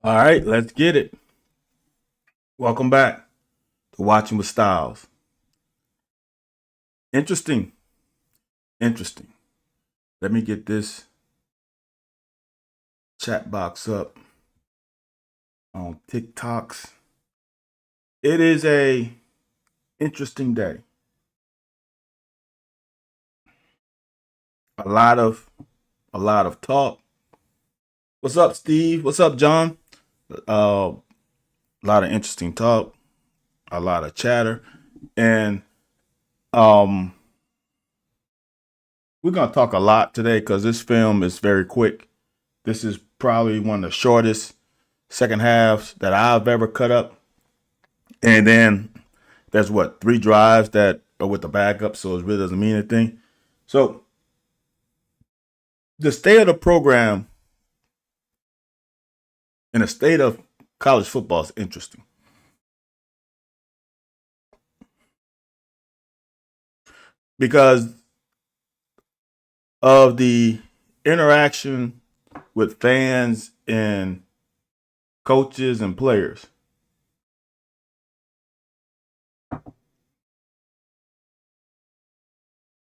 All right, let's get it. Welcome back to Watching with Styles. Interesting. Interesting. Let me get this chat box up on TikToks. It is a interesting day. A lot of talk. What's up, Steve? What's up, John? A lot of interesting talk, a lot of chatter, and we're gonna talk a lot today because this film is very quick. This is probably one of the shortest second halves that I've ever cut up, and then there's 3 drives that are with the backup, so it really doesn't mean anything. So the state of the program and the state of college football is interesting. Because of the interaction with fans and coaches and players.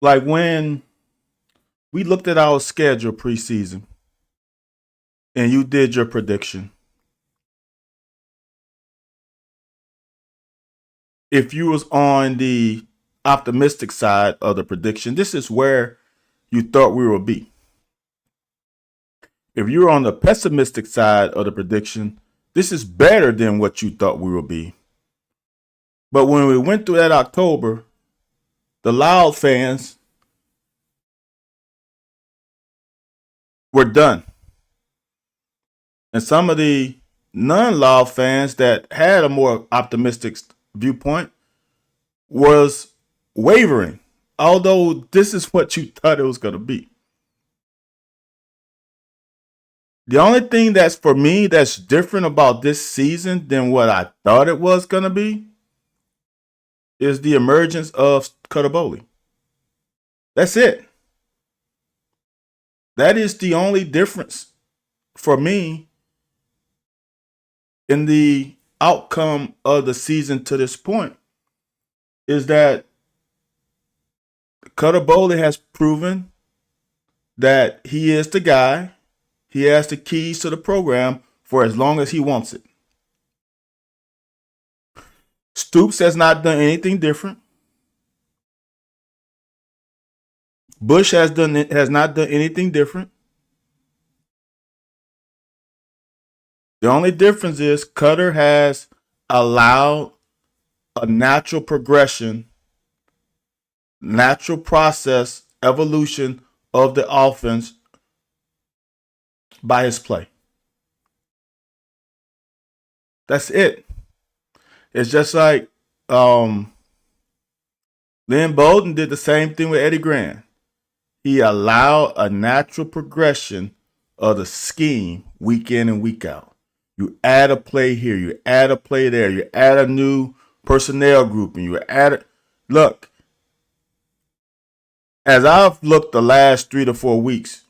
Like when we looked at our schedule preseason and you did your prediction, if you was on the optimistic side of the prediction, this is where you thought we would be. If you're on the pessimistic side of the prediction, this is better than what you thought we would be. But when we went through that October, the Loud fans were done. And some of the non-Loud fans that had a more optimistic viewpoint was wavering, although this is what you thought it was going to be. The only thing that's for me that's different about this season than what I thought it was going to be is the emergence of Cutter Boley. That's it. That is the only difference for me in the outcome of the season to this point, is that Cutter Boley has proven that he is the guy. He has the keys to the program for as long as he wants it. Stoops has not done anything different. Bush has not done anything different. The only difference is Cutter has allowed a natural progression, natural process, evolution of the offense by his play. That's it. It's just like Lynn Bowden did the same thing with Eddie Gran. He allowed a natural progression of the scheme week in and week out. You add a play here, you add a play there, you add a new personnel group, and you add it. Look, as I've looked the last 3 to 4 weeks,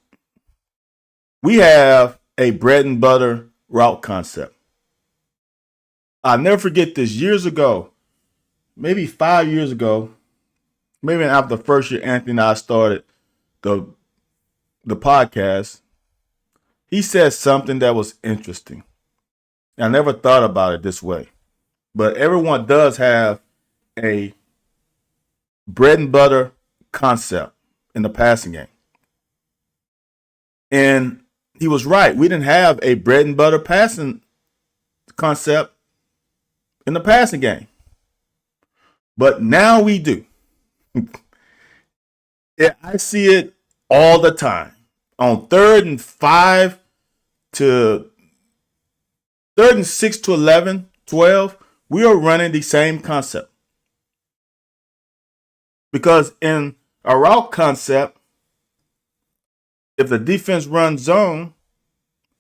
we have a bread and butter route concept. I'll never forget this. Years ago, maybe 5 years ago, maybe after the first year Anthony and I started the podcast, he said something that was interesting. I never thought about it this way. But everyone does have a bread and butter concept in the passing game. And he was right. We didn't have a bread and butter passing concept in the passing game. But now we do. Yeah, I see it all the time. On 3rd and 6 to 11, 12, we are running the same concept. Because in a route concept, if the defense runs zone,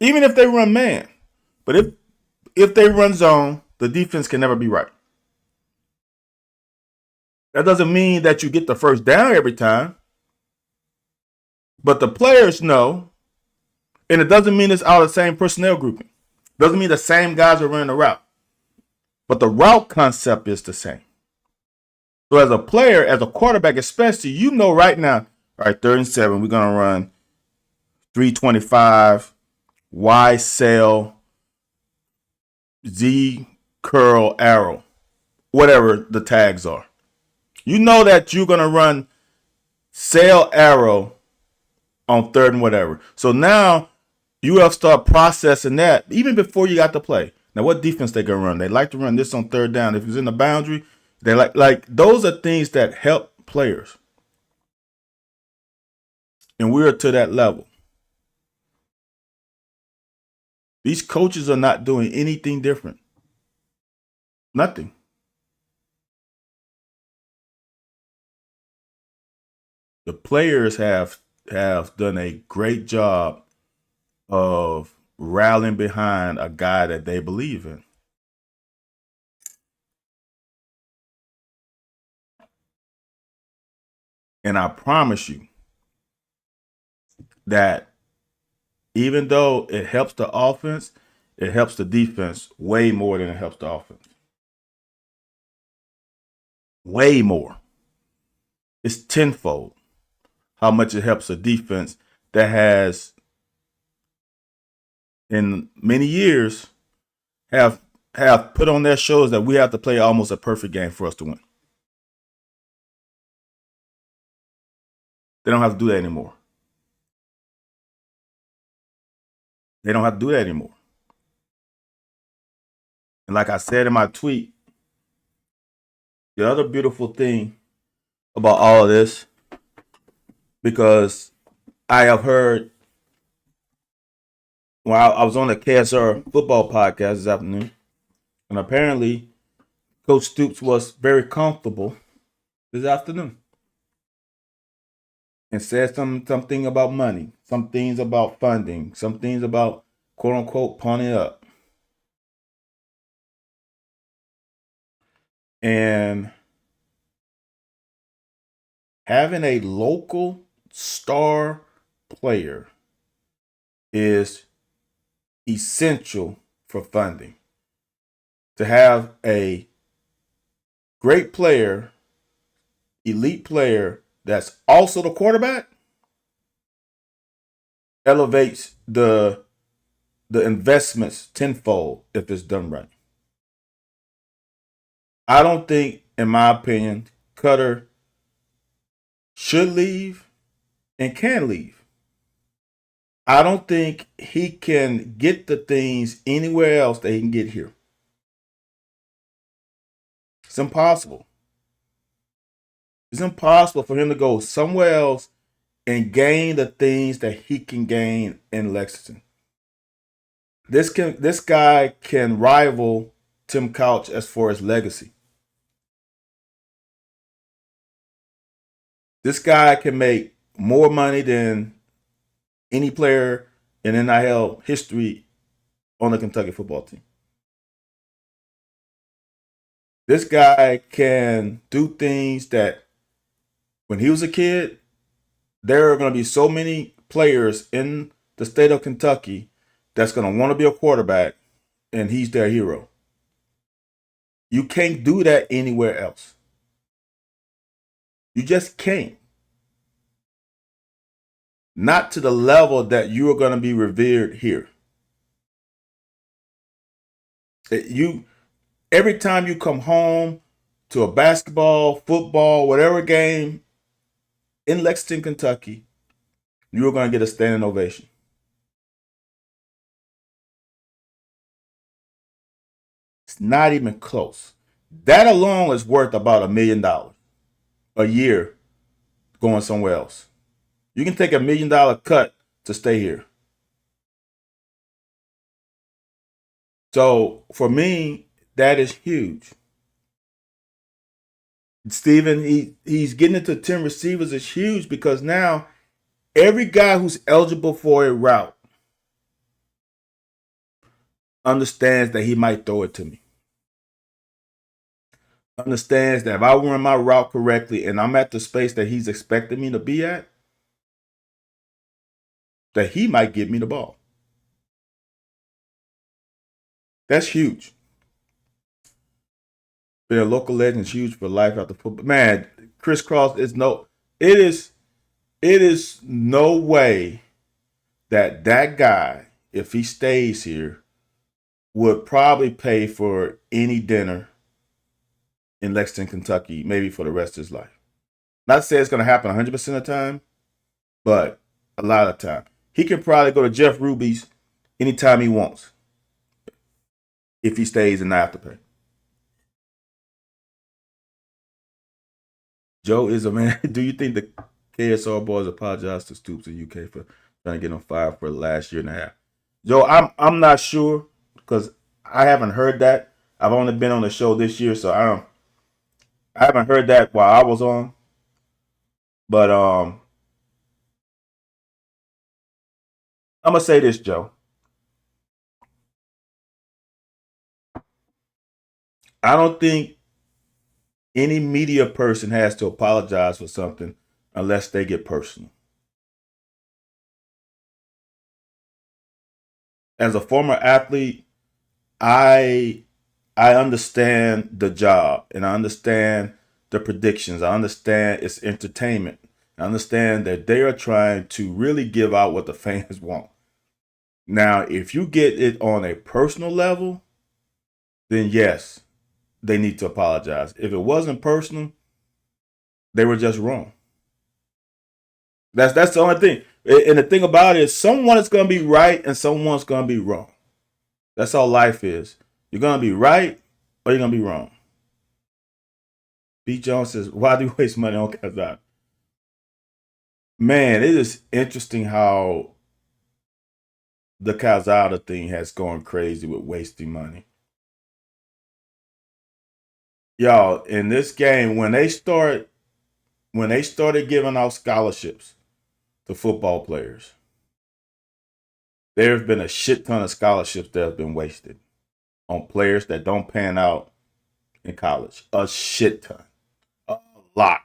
even if they run man, but if they run zone, the defense can never be right. That doesn't mean that you get the first down every time, but the players know, and it doesn't mean it's all the same personnel grouping. Doesn't mean the same guys are running the route, but the route concept is the same. So as a player, as a quarterback especially, you know right now, all right, 3rd and 7, we're going to run 325, Y sail, Z curl arrow, whatever the tags are. You know that you're going to run sail arrow on 3rd and whatever. So now you have to start processing that even before you got to play. Now, what defense they going to run? They like to run this on 3rd down. If it's in the boundary, they like those are things that help players. And we're to that level. These coaches are not doing anything different. Nothing. The players have done a great job of rallying behind a guy that they believe in. And I promise you that even though it helps the offense, it helps the defense way more than it helps the offense. Way more. It's tenfold how much it helps a defense that has, in many years, have put on their shoulders that we have to play almost a perfect game for us to win. They don't have to do that anymore. They don't have to do that anymore. And like I said in my tweet, the other beautiful thing about all of this, because I have heard, well, I was on the KSR football podcast this afternoon, and apparently Coach Stoops was very comfortable this afternoon and said something about money, some things about funding, some things about quote unquote pawning up. And having a local star player is essential for funding. To have a great player, elite player that's also the quarterback elevates the investments tenfold if it's done right. I don't think, in my opinion, Cutter should leave and can leave. I don't think he can get the things anywhere else that he can get here. It's impossible. It's impossible for him to go somewhere else and gain the things that he can gain in Lexington. This guy can rival Tim Couch as far as legacy. This guy can make more money than any player in NIL history on the Kentucky football team. This guy can do things that when he was a kid, there are going to be so many players in the state of Kentucky that's going to want to be a quarterback, and he's their hero. You can't do that anywhere else. You just can't. Not to the level that you are going to be revered here. Every time you come home to a basketball, football, whatever game in Lexington, Kentucky, you are going to get a standing ovation. It's not even close. That alone is worth about $1 million a year going somewhere else. You can take $1 million cut to stay here. So for me, that is huge. Steven, he's getting into 10 receivers is huge because now every guy who's eligible for a route understands that he might throw it to me. Understands that if I run my route correctly and I'm at the space that he's expecting me to be at, that he might give me the ball. That's huge. Being a local legend is huge for life after football. Man, Chris Cross is it is no way that guy, if he stays here, would probably pay for any dinner in Lexington, Kentucky, maybe for the rest of his life. Not to say it's going to happen 100% of the time, but a lot of the time. He can probably go to Jeff Ruby's anytime he wants if he stays and not have to pay. Joe is a man. Do you think the KSR boys apologized to Stoops in UK for trying to get him fired for the last year and a half? Joe, I'm not sure because I haven't heard that. I've only been on the show this year, so I haven't heard that while I was on. But I'm gonna say this, Joe. I don't think any media person has to apologize for something unless they get personal. As a former athlete, I understand the job and I understand the predictions. I understand it's entertainment. I understand that they are trying to really give out what the fans want. Now, if you get it on a personal level, then yes, they need to apologize. If it wasn't personal, they were just wrong. That's the only thing. And the thing about it is someone is going to be right and someone's going to be wrong. That's how life is. You're going to be right or you're going to be wrong. B. Jones says, why do you waste money on Calzada? Man, it is interesting how the Calzada thing has gone crazy with wasting money. Y'all, in this game, when they started giving out scholarships to football players, there have been a shit ton of scholarships that have been wasted on players that don't pan out in college. A shit ton. A lot.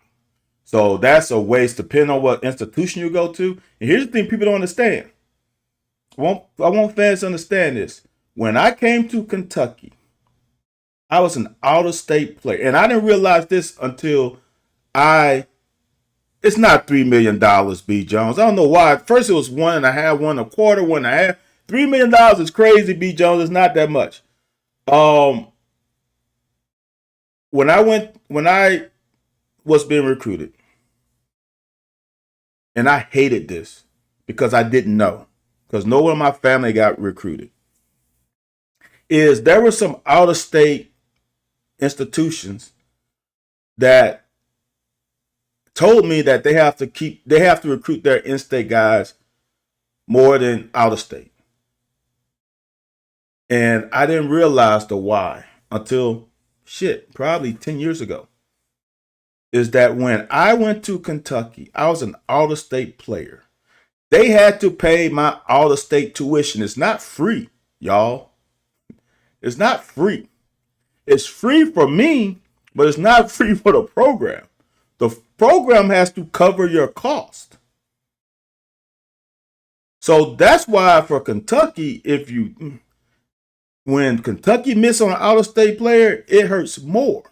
So that's a waste depending on what institution you go to. And here's the thing people don't understand. I want fans to understand this. When I came to Kentucky, I was an out-of-state player. And I didn't realize this until it's not $3 million, B. Jones. I don't know why. At first it was 1.5, 1.25, 1.5. $3 million is crazy, B. Jones. It's not that much. When I was being recruited, and I hated this because I didn't know, because no one in my family got recruited, is there were some out-of-state institutions that told me that they have to recruit their in-state guys more than out-of-state. And I didn't realize the why until probably 10 years ago. Is that when I went to Kentucky, I was an out-of-state player. They had to pay my out-of-state tuition. It's not free. y'all. It's not free. It's free for me, but it's not free for the program. The program has to cover your cost. So that's why for Kentucky, when Kentucky miss on an out-of-state player, it hurts more.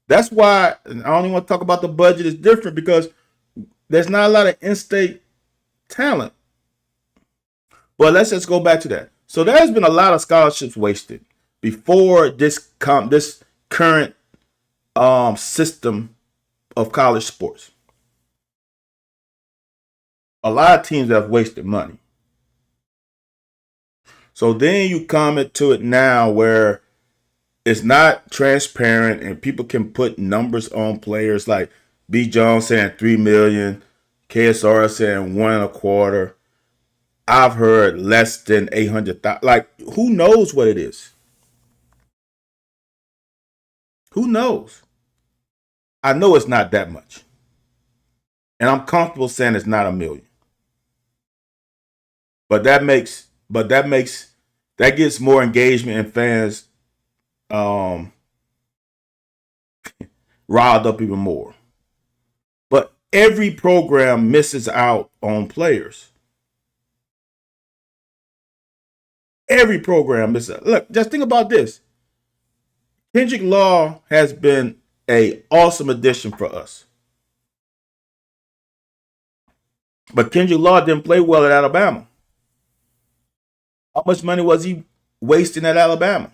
That's why, and I don't even want to talk about the budget. It's different because there's not a lot of in-state talent. But let's just go back to that. So there's been a lot of scholarships wasted before this current system of college sports. A lot of teams have wasted money. So then you come into it now where it's not transparent and people can put numbers on players like B. Jones saying $3 million, KSR saying 1.25. I've heard less than 800,000. Like, who knows what it is? Who knows? I know it's not that much. And I'm comfortable saying it's not $1 million. But that gets more engagement and fans riled up even more. But every program misses out on players. Every program misses out. Look, just think about this. Kendrick Law has been an awesome addition for us. But Kendrick Law didn't play well at Alabama. How much money was he wasting at Alabama?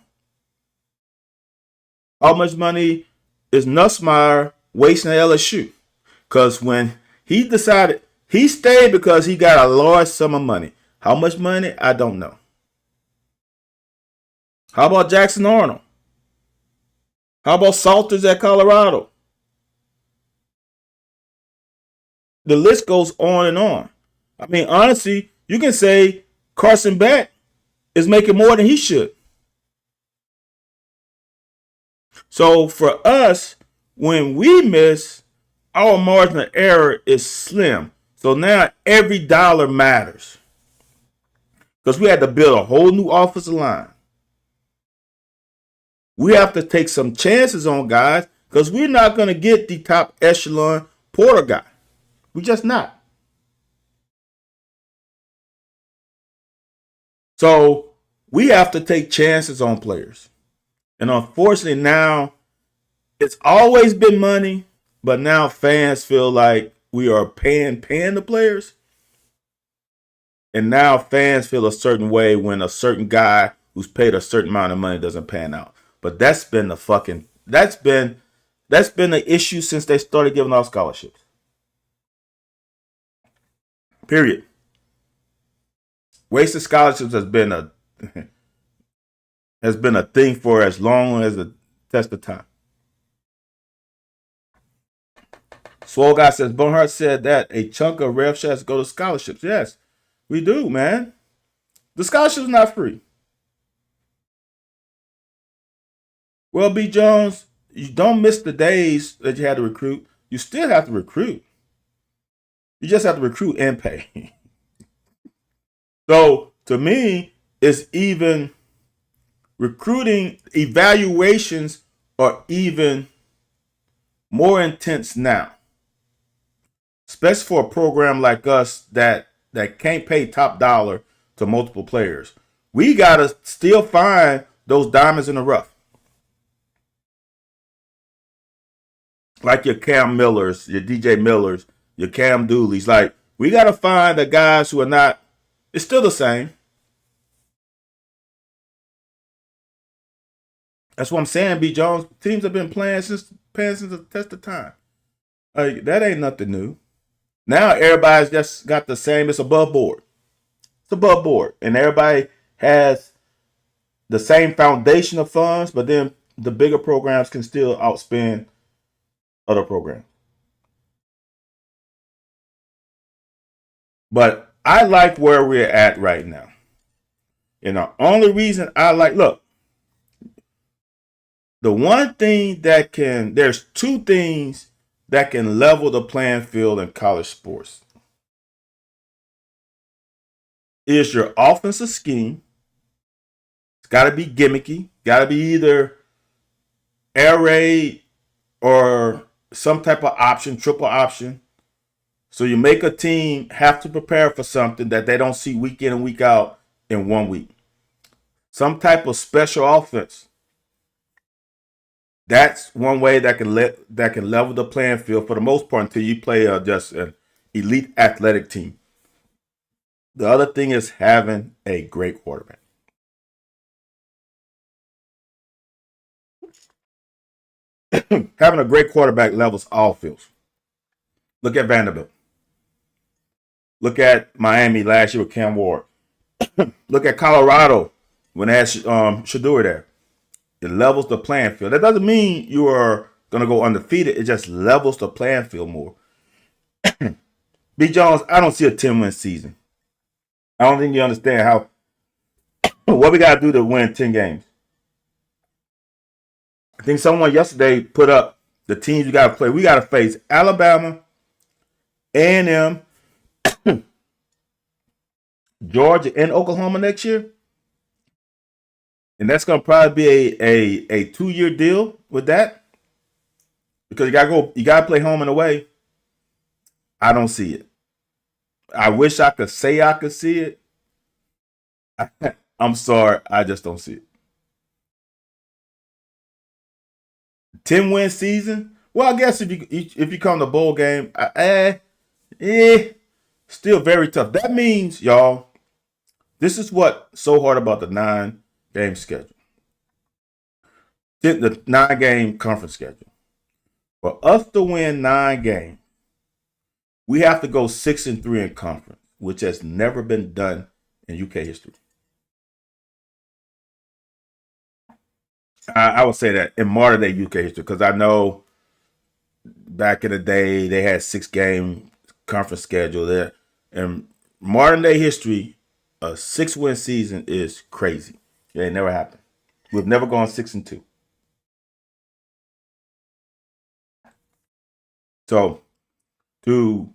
How much money is Nussmeier wasting at LSU? Because when he decided, he stayed because he got a large sum of money. How much money? I don't know. How about Jackson Arnold? How about Salters at Colorado? The list goes on and on. I mean, honestly, you can say Carson Beck is making more than he should. So for us, when we miss, our margin of error is slim. So now every dollar matters. Because we had to build a whole new offensive line. We have to take some chances on guys because we're not going to get the top echelon Porter guy. We're just not. So we have to take chances on players. And unfortunately now, it's always been money, but now fans feel like we are paying the players. And now fans feel a certain way when a certain guy who's paid a certain amount of money doesn't pan out. But that's been the issue since they started giving out scholarships. Period. Wasted scholarships has been a thing for as long as the test of time. Swole Guy says, Bonehart said that a chunk of rev shares go to scholarships. Yes, we do, man. The scholarship's not free. Well, B. Jones, you don't miss the days that you had to recruit. You still have to recruit. You just have to recruit and pay. So, to me, it's even recruiting evaluations are even more intense now. Especially for a program like us that can't pay top dollar to multiple players. We got to still find those diamonds in the rough. Like your Cam Millers, your DJ Millers, your Cam Dooleys. Like, we got to find the guys who are not, it's still the same. That's what I'm saying, B. Jones. Teams have been playing since the test of time. That ain't nothing new. Now everybody's just got the same. It's above board. It's above board. And everybody has the same foundation of funds, but then the bigger programs can still outspend other programs. But I like where we're at right now. And the only reason I look, the one thing there's two things that can level the playing field in college sports. Is your offensive scheme It's got to be gimmicky. Got to be either air raid or some type of option, triple option. So you make a team have to prepare for something that they don't see week in and week out in 1 week. Some type of special offense. That's one way that can level the playing field for the most part until you play just an elite athletic team. The other thing is having a great quarterback. Having a great quarterback levels all fields. Look at Vanderbilt. Look at Miami last year with Cam Ward. Look at Colorado when they had Shedeur there. It levels the playing field. That doesn't mean you are going to go undefeated. It just levels the playing field more. B. Jones, I don't see a 10-win season. I don't think you understand how what we got to do to win 10 games. I think someone yesterday put up the teams we got to play. We got to face Alabama, A&M, Georgia, and Oklahoma next year. And that's going to probably be a 2-year deal with that. Because you got to play home and away. I don't see it. I wish I could say I could see it. I'm sorry, I just don't see it. 10-win season? Well, I guess if you come to bowl game, still very tough. That means, y'all, this is what's so hard about the 9-game schedule. The 9-game conference schedule. For us to win 9 games, we have to go 6-3 in conference, which has never been done in UK history. I would say that in modern day UK history, because I know back in the day they had 6-game conference schedule there. In modern day history, a 6-win season is crazy. It never happened. We've never gone 6-2. So to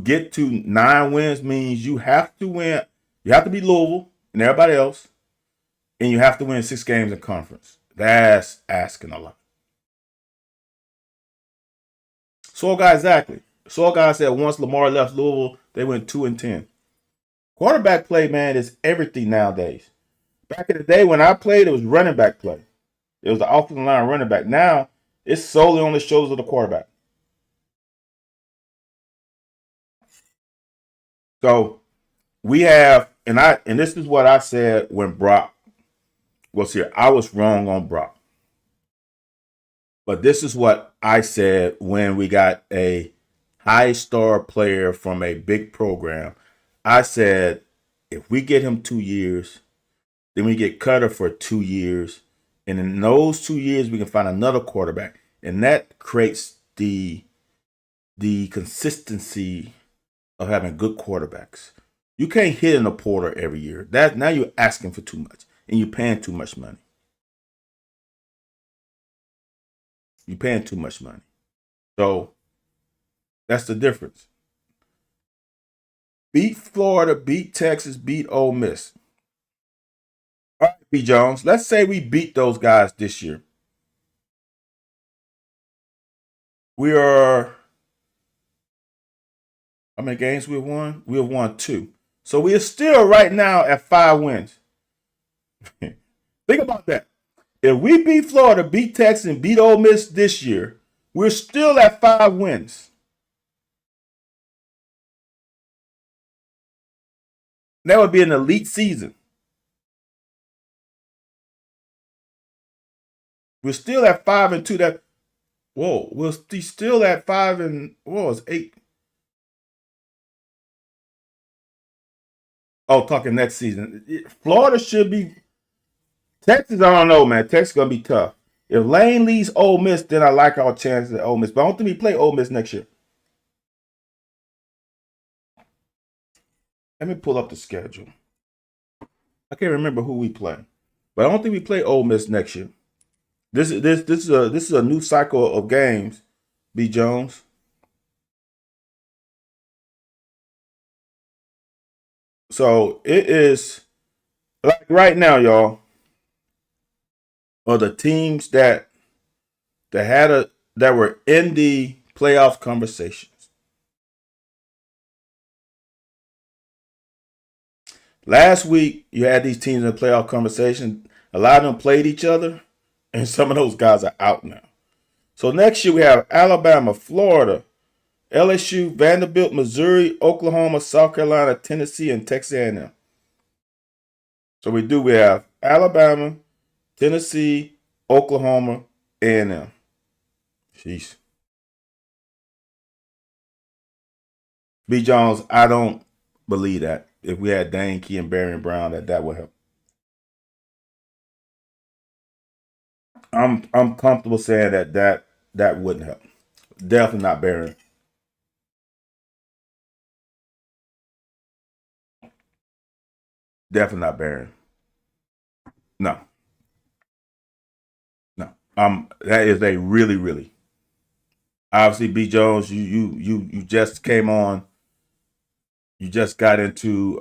get to 9 wins means you have to win. You have to beat Louisville and everybody else, and you have to win 6 games in conference. That's asking a lot. Soil Guy, exactly. Soil Guy said once Lamar left Louisville, they went 2-10. Quarterback play, man, is everything nowadays. Back in the day when I played, it was running back play. It was the offensive line running back. Now it's solely on the shoulders of the quarterback. So we have, and this is what I said when Brock was here. I was wrong on Brock. But this is what I said when we got a high star player from a big program. I said, if we get him 2 years, then we get Cutter for 2 years. And in those 2 years, we can find another quarterback. And that creates the consistency of having good quarterbacks. You can't hit in a portal every year. That now you're asking for too much. And you're paying too much money. You're paying too much money. So that's the difference. Beat Florida, beat Texas, beat Ole Miss. All right, B. Jones, let's say we beat those guys this year. We are, how many games we have won? We have won 2. So we are still right now at 5 wins. Think about that. If we beat Florida, beat Texas, and beat Ole Miss this year, we're still at 5 wins. That would be an elite season. We're still at 5-2. That we're still at 5 and it's 8. Oh, talking next season. Florida should be. Texas, I don't know, man. Texas gonna be tough. If Lane leads Ole Miss, then I like our chances at Ole Miss. But I don't think we play Ole Miss next year. Let me pull up the schedule. I can't remember who we play, but I don't think we play Ole Miss next year. This is a new cycle of games. B. Jones. So it is like right now, y'all. or the teams that were in the playoff conversations. Last week, you had these teams in the playoff conversation. A lot of them played each other, and some of those guys are out now. So next year we have Alabama, Florida, LSU, Vanderbilt, Missouri, Oklahoma, South Carolina, Tennessee, and Texas A&M. So we have Alabama, Tennessee, Oklahoma, A&M. Jeez. B. Jones, I don't believe that. If we had Dane Key and Barry Brown, that would help. I'm comfortable saying that wouldn't help. Definitely not Barry. Definitely not Barry. No, no. That is a really obviously B. Jones. You just came on. You just got into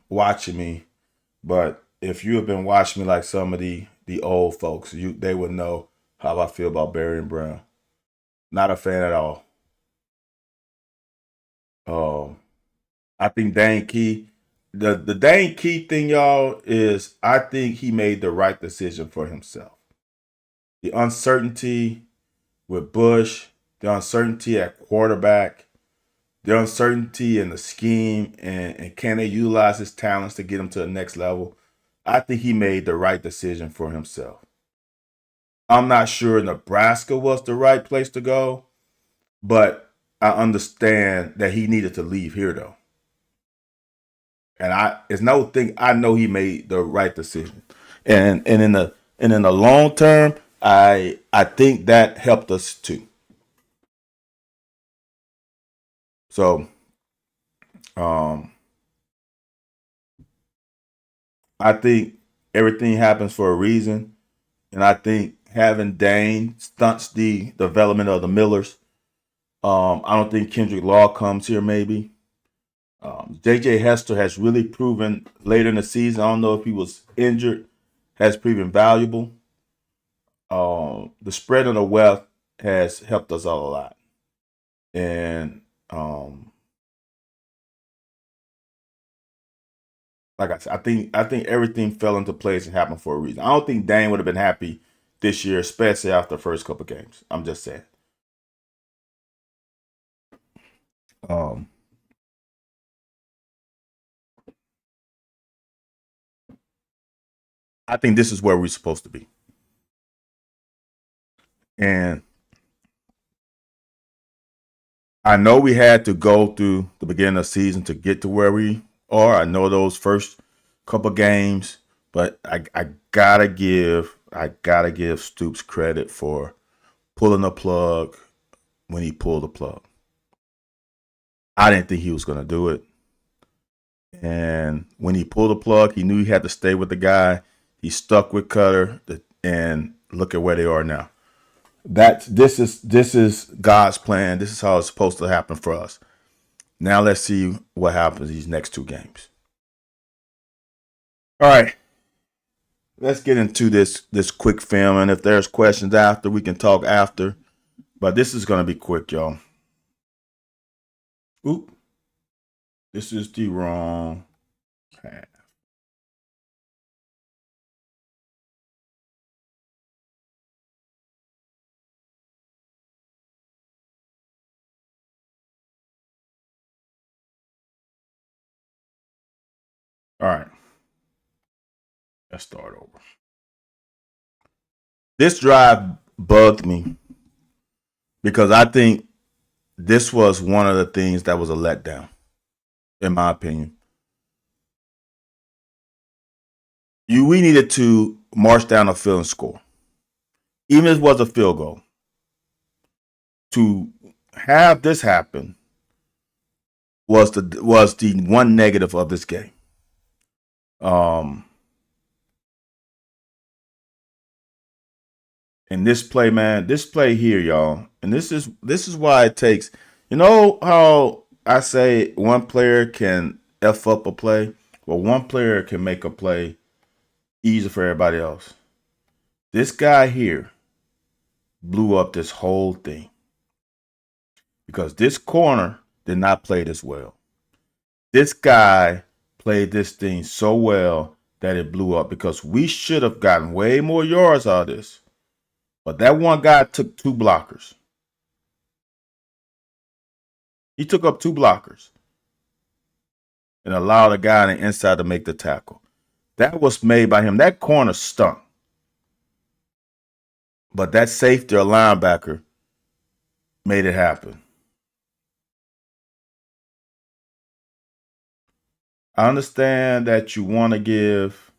watching me, but if you have been watching me like some of the old folks, they would know how I feel about Barry and Brown. Not a fan at all. Um, I think Dane Key, the Dane Key thing, y'all, is I think he made the right decision for himself. The uncertainty with Bush, the uncertainty at quarterback, the uncertainty in the scheme, and can they utilize his talents to get him to the next level? I think he made the right decision for himself. I'm not sure Nebraska was the right place to go, but I understand that he needed to leave here though. And it's no thing I know he made the right decision. And in the long term, I think that helped us too. So um I think everything happens for a reason. And I think having Dane stunts the development of the Millers. I don't think Kendrick Law comes here maybe. JJ Hester has really proven later in the season. I don't know if he was injured, has proven valuable. The spread of the wealth has helped us all a lot. And like I said, I think everything fell into place and happened for a reason. I don't think Dane would have been happy this year, especially after the first couple games. I'm just saying. Um, I think this is where we're supposed to be. And I know we had to go through the beginning of the season to get to where we are. I know those first couple games, but I gotta give Stoops credit for pulling the plug when he pulled the plug. I didn't think he was gonna do it. And when he pulled the plug, he knew he had to stay with the guy. He stuck with Cutter, and look at where they are now. This is God's plan. This is how it's supposed to happen for us. Now let's see what happens these next two games. All right, let's get into this quick film, and if there's questions after, we can talk after. But this is gonna be quick, y'all. Oop, this is the wrong path. All right, let's start over. This drive bugged me because I think this was one of the things that was a letdown, in my opinion. We needed to march down the field and score, even if it was a field goal. To have this happen was the one negative of this game. Um, and this play, man, this play here, y'all, and this is why it takes. You know how I say one player can f up a play, well, one player can make a play easy for everybody else. This guy here blew up this whole thing because this corner did not play this well. This guy played this thing so well that it blew up because we should have gotten way more yards out of this. But that one guy took 2 blockers. He took up 2 blockers and allowed a guy on the inside to make the tackle. That was made by him. That corner stunk. But that safety or linebacker made it happen. I understand that you want to give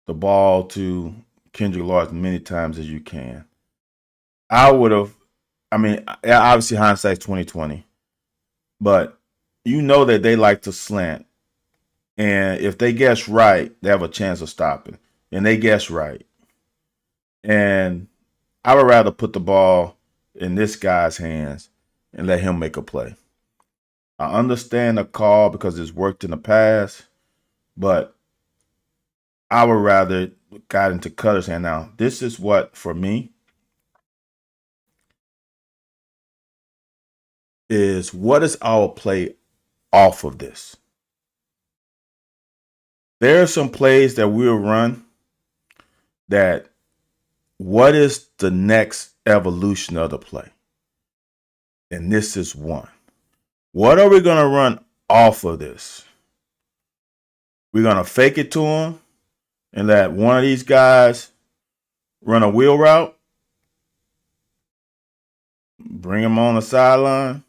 the ball to Kendrick Lamar as many times as you can. I would have, obviously hindsight's 2020, but you know that they like to slant. And if they guess right, they have a chance of stopping. And they guess right. And I would rather put the ball in this guy's hands and let him make a play. I understand the call because it's worked in the past, but I would rather got into Cutter's hand. Now, this is what, for me, is what is our play off of this? There are some plays that we'll run that what is the next evolution of the play? And this is one. What are we going to run off of this? We're going to fake it to him and let one of these guys run a wheel route, bring him on the sideline,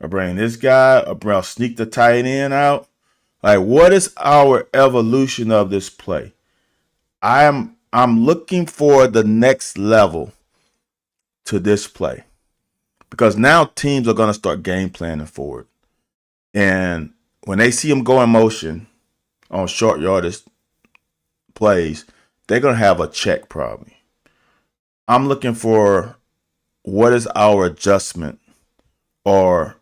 or bring this guy, or sneak the tight end out. Like, what is our evolution of this play? I'm looking for the next level to this play because now teams are going to start game planning for it. And when they see him go in motion on short yardage plays, they're going to have a check probably. I'm looking for what is our adjustment or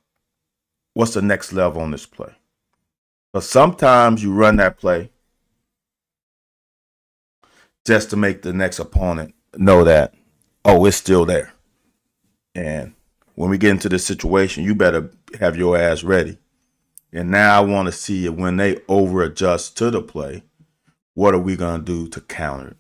what's the next level on this play. But sometimes you run that play just to make the next opponent know that, oh, it's still there. And when we get into this situation, you better have your ass ready. And now I want to see when they over adjust to the play, what are we going to do to counter it?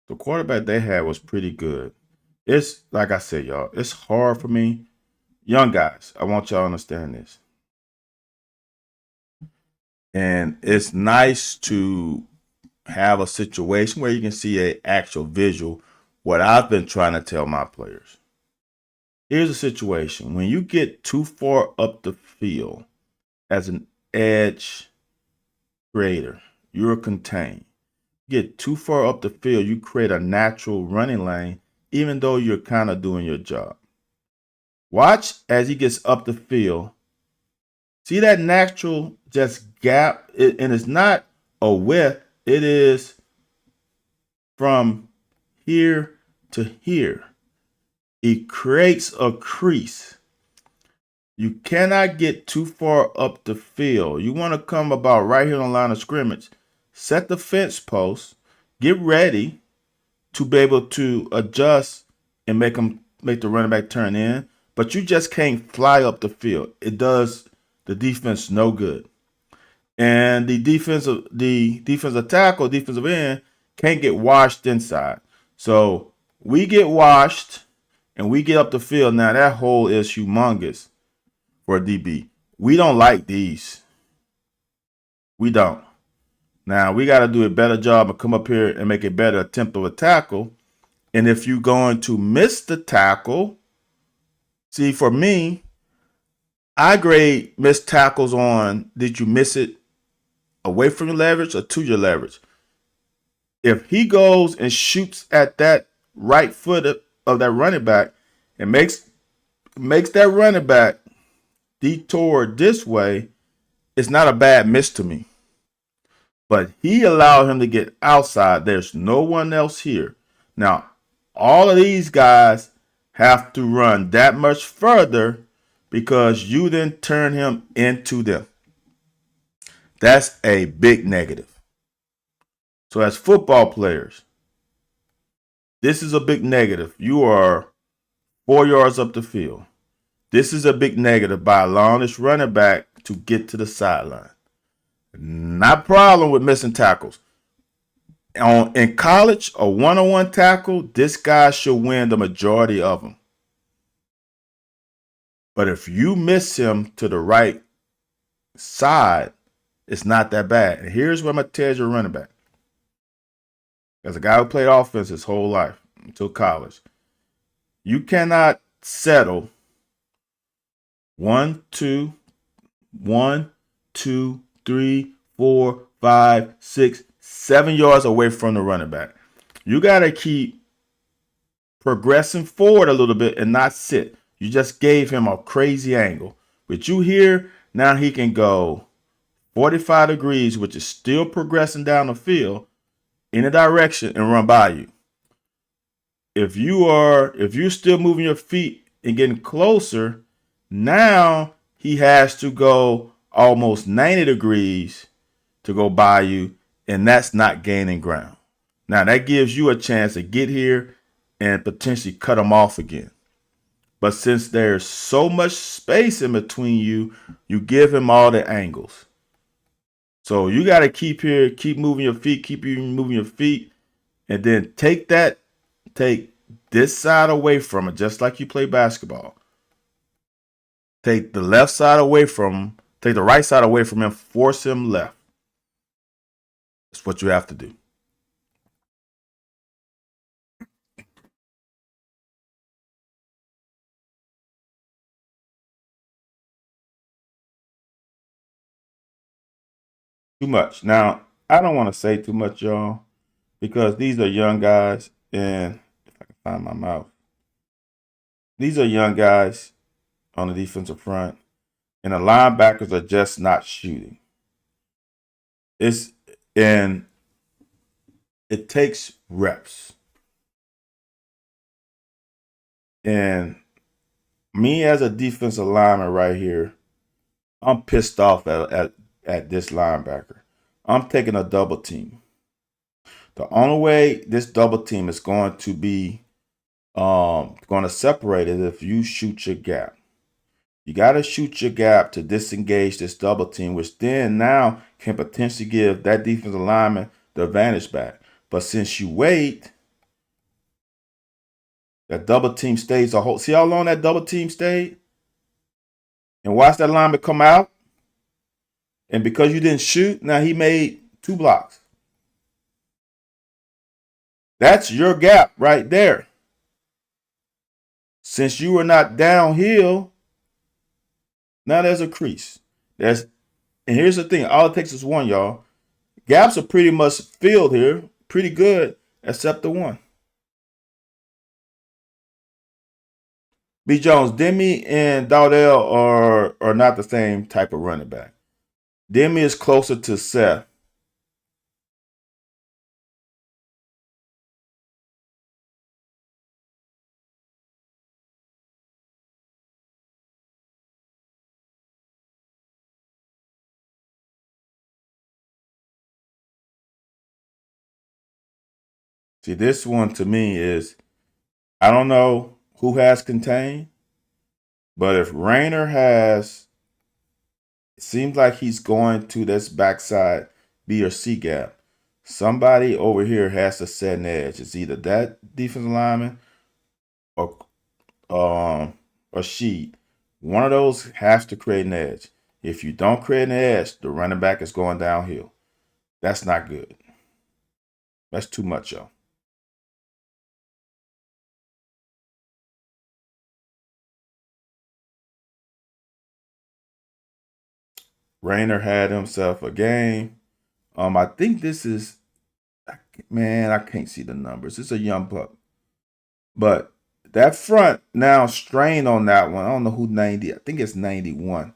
The quarterback they had was pretty good. It's like I said, y'all, it's hard for me. Young guys, I want y'all to understand this. And it's nice to have a situation where you can see an actual visual, what I've been trying to tell my players. Here's a situation. When you get too far up the field as an edge creator, you're contained. You get too far up the field, you create a natural running lane, even though you're kind of doing your job. Watch as he gets up the field. See that natural just gap? And it's not a width. It is from here to here. It creates a crease. You cannot get too far up the field. You want to come about right here on the line of scrimmage. Set the fence post. Get ready to be able to adjust and make the running back turn in. But you just can't fly up the field. It does the defense no good. And the defensive tackle, defensive end, can't get washed inside. So we get washed and we get up the field. Now that hole is humongous for a DB. We don't like these. We don't. Now we got to do a better job and come up here and make a better attempt of a tackle. And if you're going to miss the tackle, see, for me, I grade missed tackles on did you miss it away from your leverage or to your leverage. If he goes and shoots at that right foot of that running back and makes that running back detour this way, it's not a bad miss to me. But he allowed him to get outside. There's no one else here. Now, all of these guys have to run that much further because you then turn him into them. That's a big negative. So as football players, this is a big negative. You are 4 yards up the field. This is a big negative by allowing this running back to get to the sideline. Not a problem with missing tackles. In college, a one-on-one tackle, this guy should win the majority of them. But if you miss him to the right side, it's not that bad. And here's what I'm going to tell you, running back. As a guy who played offense his whole life until college, you cannot settle 1, 2, 3, 4, 5, 6, 7 yards away from the running back. You got to keep progressing forward a little bit and not sit. You just gave him a crazy angle. But you here, now he can go 45 degrees, which is still progressing down the field in a direction and run by you. If you're still moving your feet and getting closer, now he has to go almost 90 degrees to go by you, and that's not gaining ground. Now that gives you a chance to get here and potentially cut him off again. But since there's so much space in between you, you give him all the angles. So you got to keep moving your feet, and then take this side away from it, just like you play basketball. Take the left side away from him, take the right side away from him, force him left. That's what you have to do. Too much. Now, I don't want to say too much, y'all, because these are young guys, and if I can find my mouth, these are young guys on the defensive front, and the linebackers are just not shooting. And it takes reps. And me as a defensive lineman right here, I'm pissed off at this linebacker. I'm taking a double team. The only way this double team is going to be going to separate is if you shoot your gap. You got to shoot your gap to disengage this double team, which then now can potentially give that defensive lineman the advantage back. But since you wait, that double team stays a whole. See how long that double team stayed? And watch that lineman come out. And because you didn't shoot, now he made 2 blocks. That's your gap right there. Since you were not downhill, now there's a crease. And here's the thing. All it takes is one, y'all. Gaps are pretty much filled here. Pretty good, except the one. B. Jones, Demi and Dowdell are not the same type of running back. Demi is closer to Seth. See, this one to me is, I don't know who has contained, but if Rayner has, it seems like he's going to this backside B or C gap. Somebody over here has to set an edge. It's either that defensive lineman or Sheed. One of those has to create an edge. If you don't create an edge, the running back is going downhill. That's not good. That's too much, y'all. Rayner had himself a game. I think this is, man, I can't see the numbers. It's a young pup. But that front now strain on that one. I don't know who 90. I think it's 91.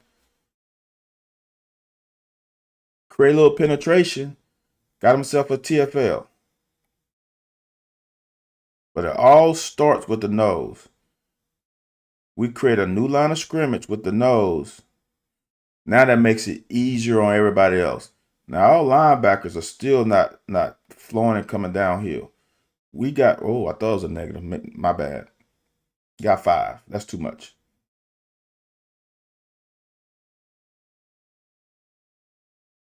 Create a little penetration. Got himself a TFL. But it all starts with the nose. We create a new line of scrimmage with the nose. Now that makes it easier on everybody else. Now our linebackers are still not flowing and coming downhill. We got, oh, I thought it was a negative. My bad. Got 5. That's too much.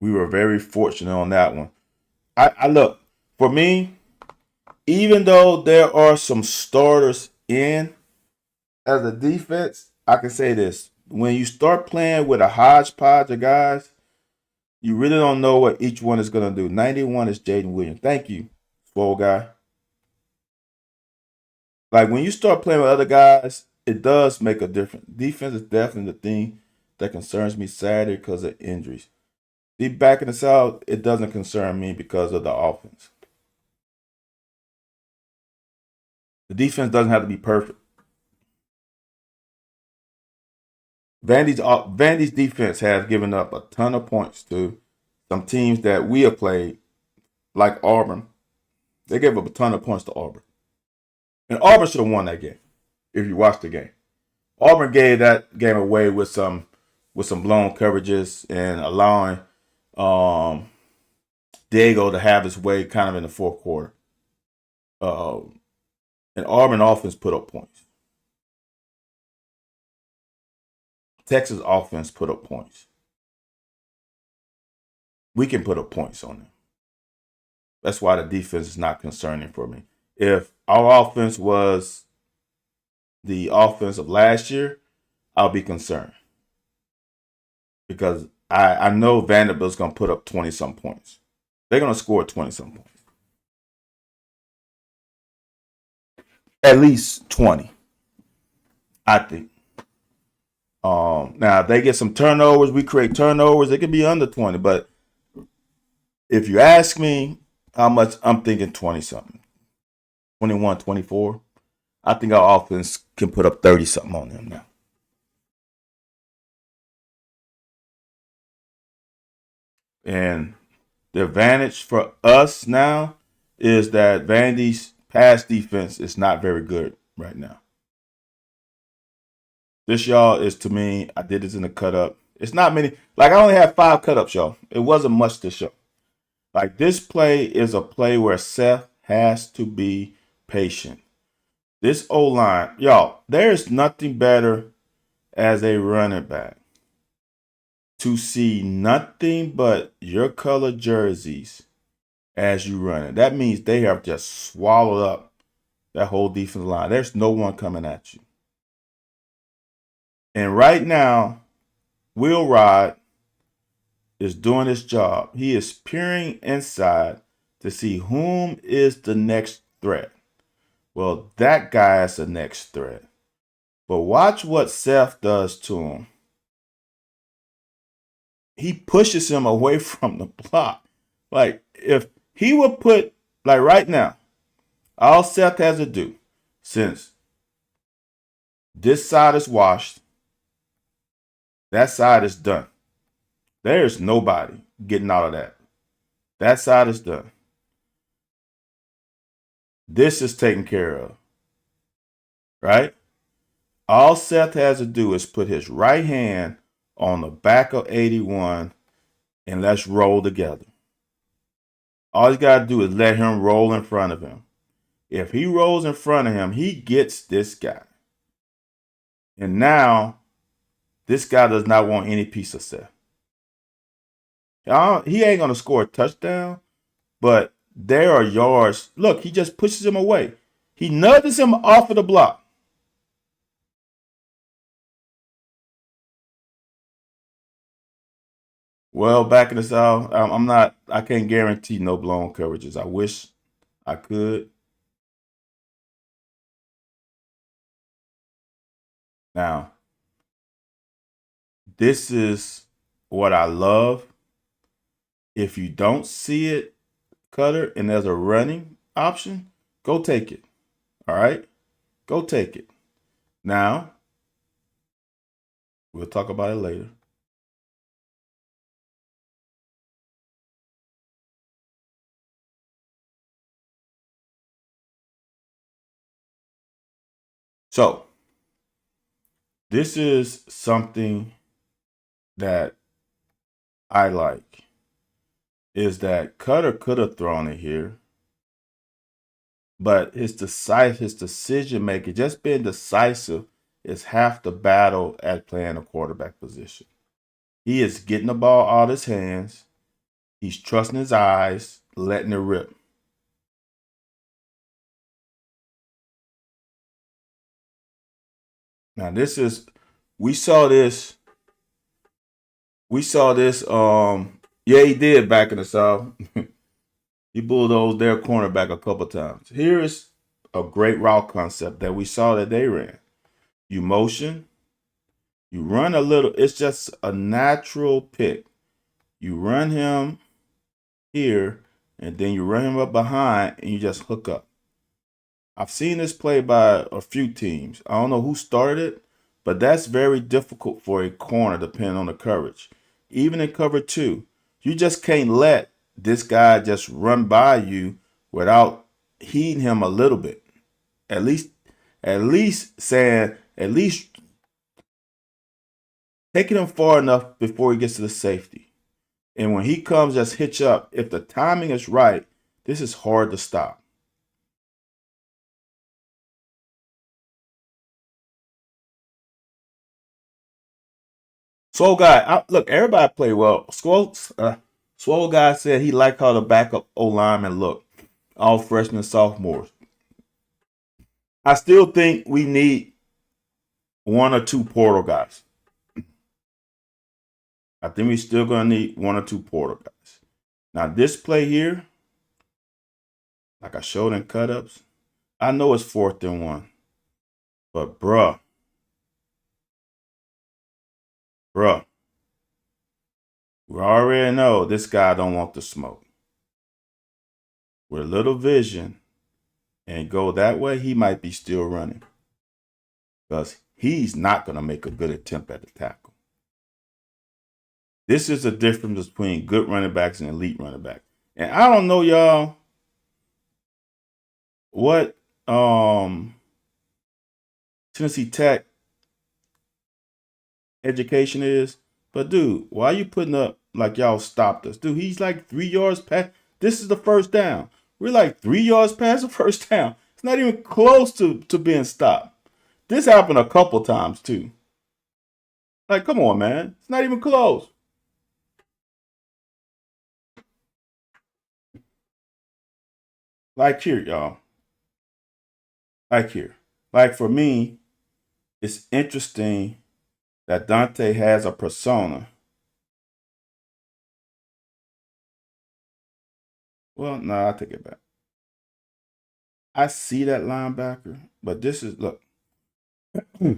We were very fortunate on that one. I look, for me, even though there are some starters in as a defense, I can say this. When you start playing with a hodgepodge of guys, you really don't know what each one is going to do. 91 is Jaden Williams. Thank you, swole guy. Like when you start playing with other guys, it does make a difference. Defense is definitely the thing that concerns me Saturday because of injuries. Deep back in the South, it doesn't concern me because of the offense. The defense doesn't have to be perfect. Vandy's defense has given up a ton of points to some teams that we have played, like Auburn. They gave up a ton of points to Auburn. And Auburn should have won that game if you watched the game. Auburn gave that game away with some blown coverages and allowing Diego to have his way kind of in the fourth quarter. And Auburn offense put up points. Texas offense put up points. We can put up points on them. That's why the defense is not concerning for me. If our offense was the offense of last year, I'll be concerned. Because I know Vanderbilt's going to put up 20-some points. They're going to score 20-some points. At least 20, I think. Now, if they get some turnovers, we create turnovers, it could be under 20. But if you ask me how much, I'm thinking 20-something. 21, 24. I think our offense can put up 30-something on them now. And the advantage for us now is that Vandy's pass defense is not very good right now. This, y'all, is to me, I did this in the cut up. It's not many. Like, I only have 5 cut ups, y'all. It wasn't much to show. Like, this play is a play where Seth has to be patient. This O-line, y'all, there's nothing better as a running back to see nothing but your color jerseys as you run it. That means they have just swallowed up that whole defensive line. There's no one coming at you. And right now, Will Rod is doing his job. He is peering inside to see whom is the next threat. Well, that guy is the next threat. But watch what Seth does to him. He pushes him away from the block. Like, if he would put, like right now, all Seth has to do, since this side is washed, that side is done. There's nobody getting out of that. That side is done. This is taken care of. Right? All Seth has to do is put his right hand on the back of 81 and let's roll together. All he's got to do is let him roll in front of him. If he rolls in front of him, he gets this guy. And now, this guy does not want any piece of Seth. He ain't going to score a touchdown, but there are yards. Look, he just pushes him away. He nudges him off of the block. Well, back in the South, I can't guarantee no blown coverages. I wish I could. Now, this is what I love. If you don't see it, Cutter, and there's a running option, go take it. All right? Go take it. Now, we'll talk about it later. So, This is something that I like, is that Cutter could have thrown it here, but his decision making, just being decisive, is half the battle at playing a quarterback position. He is getting the ball out of his hands. He's trusting his eyes, letting it rip. Now we saw this, yeah, he did back in the South. He bulldozed their cornerback a couple times. Here is a great route concept that we saw that they ran. You motion, you run a little, it's just a natural pick. You run him here, and then you run him up behind, and you just hook up. I've seen this play by a few teams. I don't know who started it, but that's very difficult for a corner depending on the coverage. Even in cover two, you just can't let this guy just run by you without heeding him a little bit. At least saying, at least taking him far enough before he gets to the safety. And when he comes, just hitch up. If the timing is right, this is hard to stop. Swole guy, look, everybody played well. Swole guy said he liked how the backup O linemen look, all freshmen and sophomores. I still think we need one or two portal guys. I think we still gonna need one or two portal guys. Now this play here, like I showed in cut-ups, I know it's 4th and 1, but bruh, we already know this guy don't want the smoke. With a little vision and go that way, he might be still running, because he's not going to make a good attempt at the tackle. This is the difference between good running backs and elite running backs. And I don't know, y'all, what Tennessee Tech education is, but dude, why are you putting up like y'all stopped us? Dude, he's like 3 yards past. This is the first down. We're like 3 yards past the first down. It's not even close to being stopped. This happened a couple times too. Like, come on, man. It's not even close. Like here, y'all. Like here. Like for me, it's interesting that Dante has a persona. Well, no, I take it back. I see that linebacker, but this is, look. I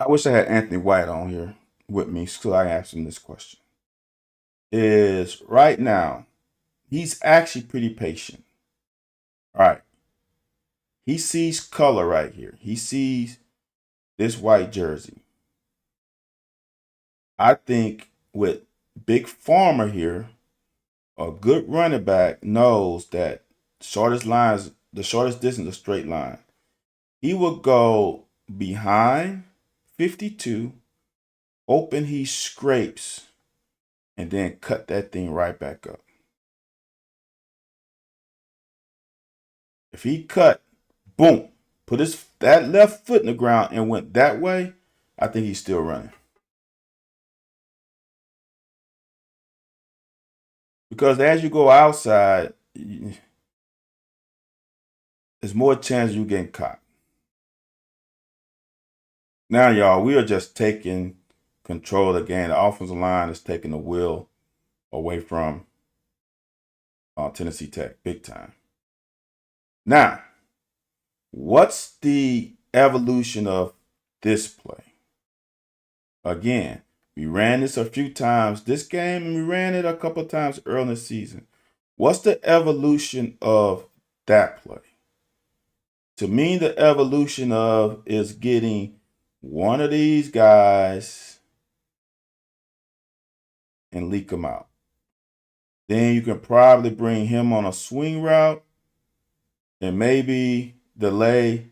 wish I had Anthony White on here with me so I asked him this question. Is right now, he's actually pretty patient. All right. He sees color right here. He sees this white jersey. I think with Big Farmer here, a good running back knows that the shortest distance, a straight line. He will go behind 52, open, he scrapes, and then cut that thing right back up. If he cut, boom, put that left foot in the ground and went that way, I think he's still running. Because as you go outside, there's more chance you getting caught. Now, y'all, we are just taking control of the game. The offensive line is taking the wheel away from Tennessee Tech, big time. Now, what's the evolution of this play? Again, we ran this a few times this game, and we ran it a couple of times early in the season. What's the evolution of that play? To me, the evolution of is getting one of these guys and leak them out. Then you can probably bring him on a swing route and maybe delay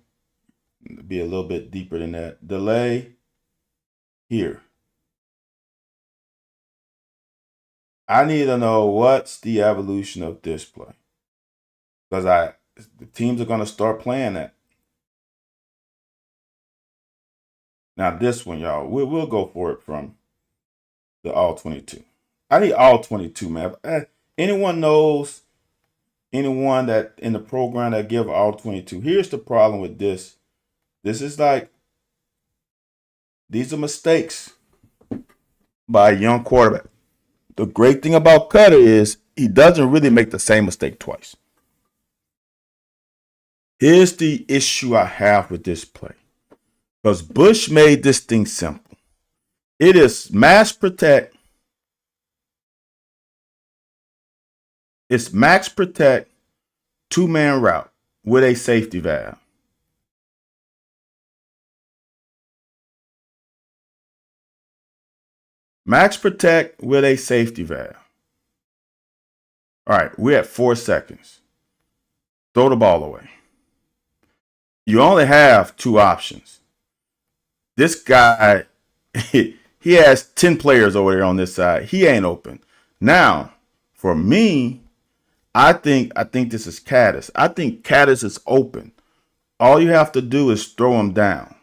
be a little bit deeper than that. Delay here. I need to know what's the evolution of this play. Because the teams are going to start playing that. Now this one, y'all, we'll go for it from the all 22. I need all 22, man. Anyone knows anyone that in the program that give all 22? Here's the problem with this. This is like, these are mistakes by a young quarterback. The great thing about Cutter is he doesn't really make the same mistake twice. Here's the issue I have with this play. Because Bush made this thing simple. It is max protect. It's max protect, two-man route with a safety valve. Max protect with a safety valve. All right, we're at 4 seconds. Throw the ball away. You only have 2 options. This guy, he has 10 players over there on this side. He ain't open. Now, for me, I think this is Caddis. I think Caddis is open. All you have to do is throw him down.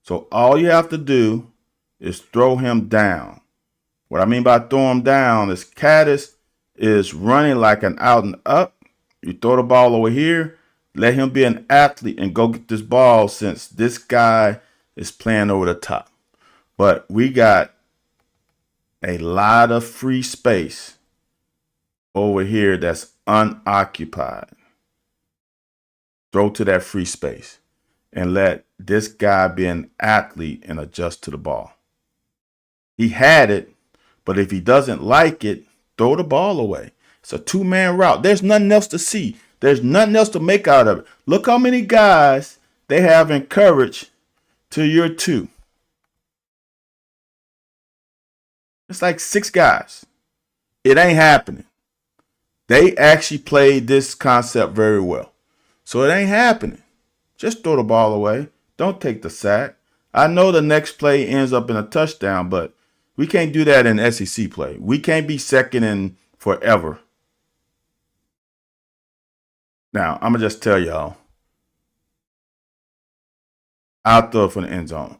So all you have to do is throw him down. What I mean by throw him down is Caddis is running like an out and up. You throw the ball over here, let him be an athlete and go get this ball since this guy is playing over the top. But we got a lot of free space over here that's unoccupied. Throw to that free space and let this guy be an athlete and adjust to the ball. He had it, but if he doesn't like it, throw the ball away. It's a 2-man route. There's nothing else to see. There's nothing else to make out of it. Look how many guys they have in coverage to your 2. It's like 6 guys. It ain't happening. They actually played this concept very well. So it ain't happening. Just throw the ball away. Don't take the sack. I know the next play ends up in a touchdown, but we can't do that in SEC play. We can't be second in forever. Now, I'm going to just tell y'all. I'll throw it from the end zone.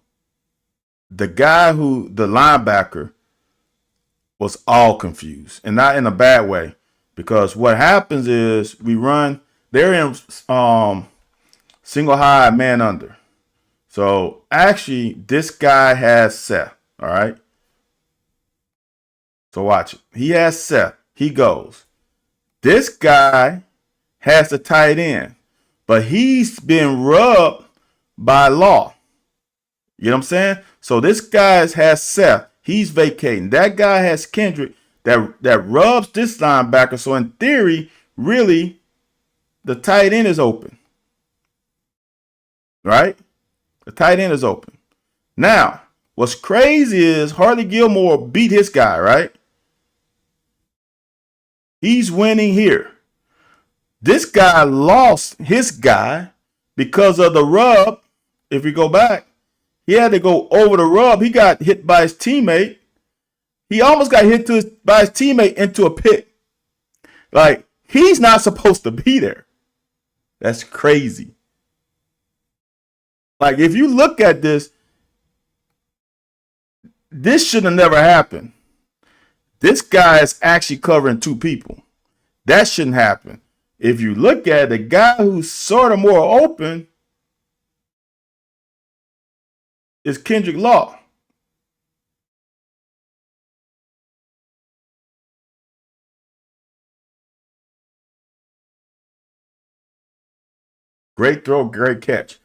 The linebacker, was all confused. And not in a bad way. Because what happens is they're in single high man under. So actually, this guy has Seth. All right. So watch it. He has Seth. He goes. This guy has the tight end, but he's been rubbed by Law. You know what I'm saying? So this guy has Seth. He's vacating. That guy has Kendrick that rubs this linebacker. So in theory, really, the tight end is open. Right? The tight end is open. Now, what's crazy is Harley Gilmore beat his guy, right? He's winning here. This guy lost his guy because of the rub. If you go back, he had to go over the rub. He got hit by his teammate. He almost got hit by his teammate into a pit. Like, he's not supposed to be there. That's crazy. Like, if you look at this should have never happened. This guy is actually covering 2 people. That shouldn't happen. If you look at the guy who's sort of more open is Kendrick Law. Great throw, great catch.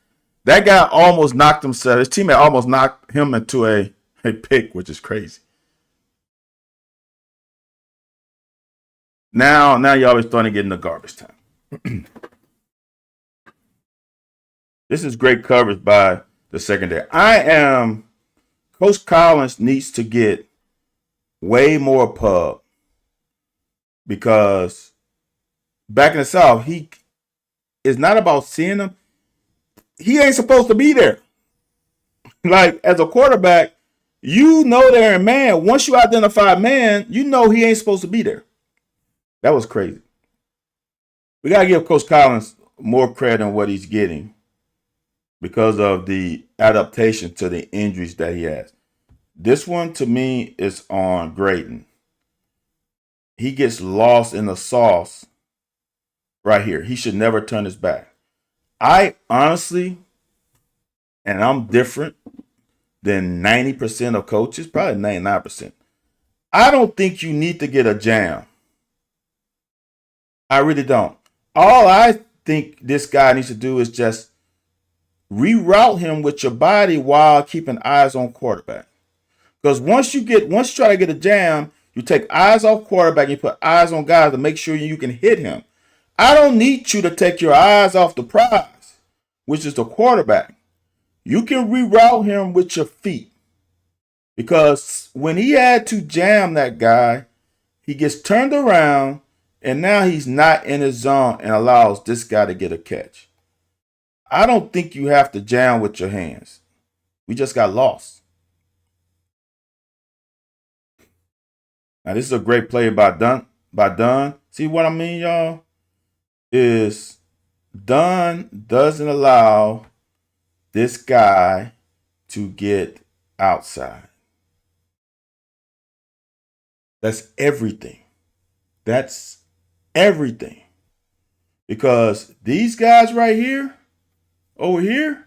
That guy almost knocked himself. His teammate almost knocked him into a pick, which is crazy. Now y'all are starting to get into garbage time. This is great coverage by the secondary. Coach Collins needs to get way more pub because back in the South, it's not about seeing them. he ain't supposed to be there. Like as a quarterback, you know they're in man. Once you identify man, you know he ain't supposed to be there. That was crazy. We gotta give Coach Collins more credit on what he's getting because of the adaptation to the injuries that he has. This one to me is on Grayton. He gets lost in the sauce right here. He should never turn his back. I honestly, and I'm different than 90% of coaches, probably 99%. I don't think you need to get a jam. I really don't. All I think this guy needs to do is just reroute him with your body while keeping eyes on quarterback. Because once you try to get a jam, you take eyes off quarterback, you put eyes on guys to make sure you can hit him. I don't need you to take your eyes off the prize, which is the quarterback. You can reroute him with your feet. Because when he had to jam that guy, he gets turned around and now he's not in his zone and allows this guy to get a catch. I don't think you have to jam with your hands. We just got lost. Now this is a great play by Dunn. See what I mean, y'all? Is Dunn doesn't allow this guy to get outside. That's everything. That's everything. Because these guys right here, over here,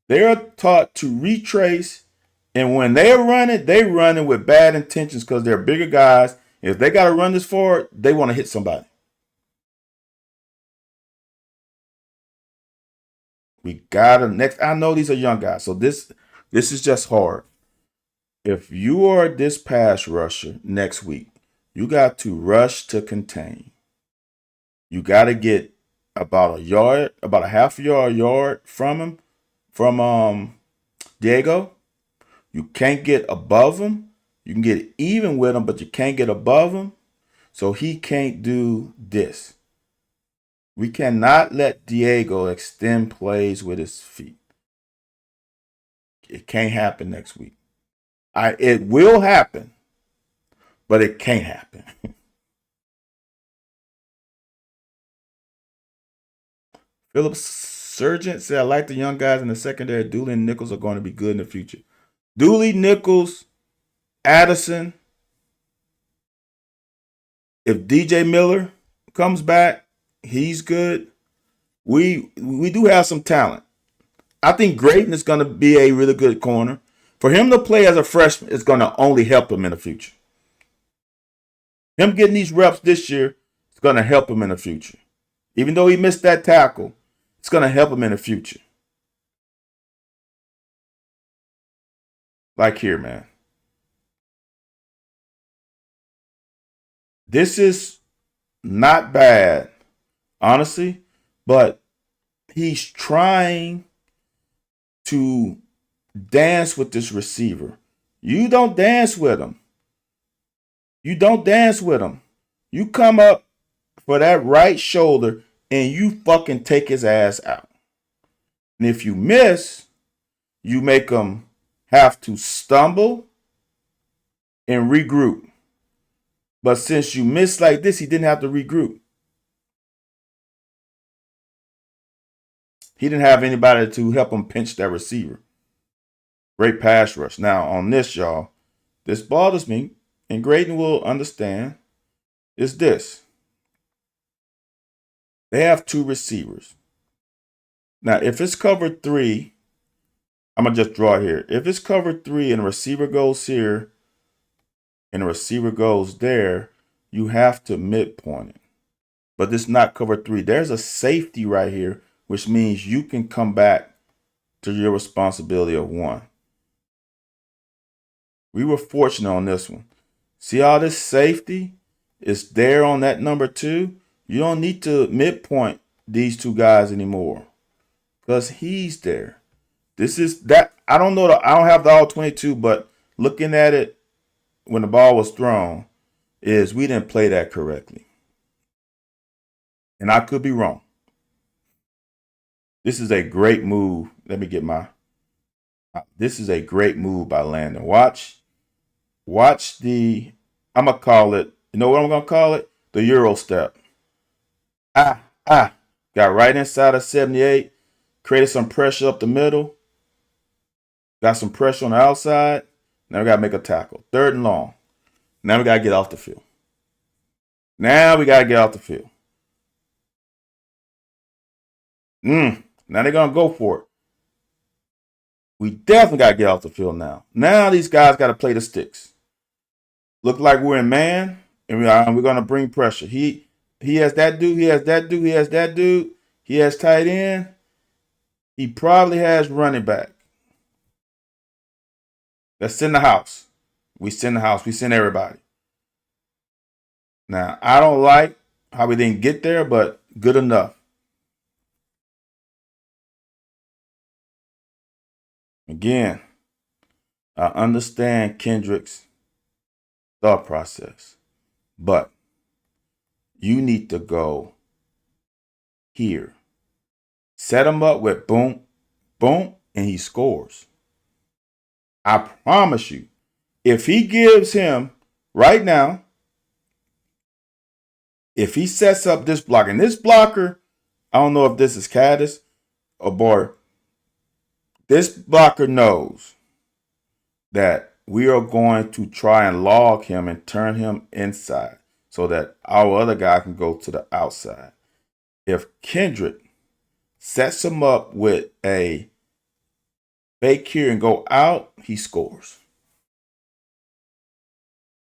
they're taught to retrace. And when they're running with bad intentions because they're bigger guys. If they got to run this forward, they want to hit somebody. We gotta next. I know these are young guys, so this is just hard. If you are this pass rusher next week, you got to rush to contain. You got to get about a yard, about a half yard from him, from Diego. You can't get above him. You can get even with him, but you can't get above him. So he can't do this. We cannot let Diego extend plays with his feet. It can't happen next week. It will happen, but it can't happen. Philip Surgent said, I like the young guys in the secondary. Dooley and Nichols are going to be good in the future. Dooley, Nichols, Addison. If DJ Miller comes back, he's good. We do have some talent. I think Grayton is going to be a really good corner. For him to play as a freshman is going to only help him in the future. Him getting these reps this year is going to help him in the future. Even though he missed that tackle, it's going to help him in the future. Like here, man. This is not bad, honestly, but he's trying to dance with this receiver. You don't dance with him. You don't dance with him. You come up for that right shoulder and you fucking take his ass out. And if you miss, you make him have to stumble and regroup. But since you missed like this, he didn't have to regroup. He didn't have anybody to help him pinch that receiver. Great pass rush. Now, on this, y'all, this bothers me, and Grayton will understand, is this. They have two receivers. Now, if it's cover 3, I'm going to just draw here. If it's cover 3 and the receiver goes here and the receiver goes there, you have to midpoint it. But this is not cover 3. There's a safety right here, which means you can come back to your responsibility of 1. We were fortunate on this one. See all this safety is there on that number 2? You don't need to midpoint these two guys anymore because he's there. This is that. I don't know. I don't have the all 22, but looking at it when the ball was thrown, is we didn't play that correctly. And I could be wrong. This is a great move. Let me get my. This is a great move by Landon. Watch the. I'm gonna call it. You know what I'm gonna call it? The Euro step. Ah, ah. Got right inside of 78. Created some pressure up the middle. Got some pressure on the outside. Now we gotta make a tackle. 3rd and long. Now we gotta get off the field. Now they're gonna go for it. We definitely gotta get off the field now. Now these guys gotta play the sticks. Look like we're in man, and we're gonna bring pressure. He has that dude. He has that dude. He has that dude. He has tight end. He probably has running back. Let's send the house. We send the house. We send everybody. Now I don't like how we didn't get there, but good enough. Again, I understand Kendrick's thought process, but you need to go here. Set him up with boom, boom, and he scores. I promise you, if he gives him right now, if he sets up this block, and this blocker, I don't know if this is Caddis or Boyer, this blocker knows that we are going to try and log him and turn him inside so that our other guy can go to the outside. If Kendrick sets him up with a fake here and go out, he scores.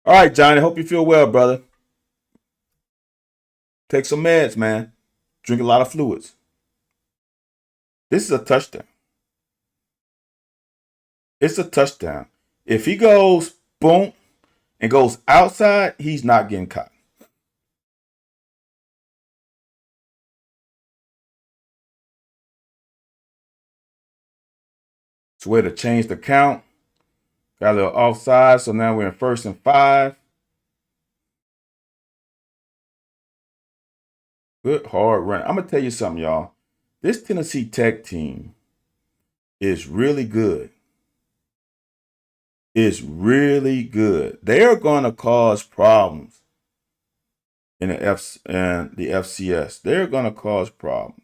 All right, Johnny, hope you feel well, brother. Take some meds, man. Drink a lot of fluids. This is a touchdown. It's a touchdown. If he goes boom and goes outside, he's not getting caught. It's a way to change the count. Got a little offside, so now we're in 1st and 5. Good hard run. I'm gonna tell you something, y'all. This Tennessee Tech team is really good. Is really good. They are gonna cause problems in the FCS. They're gonna cause problems.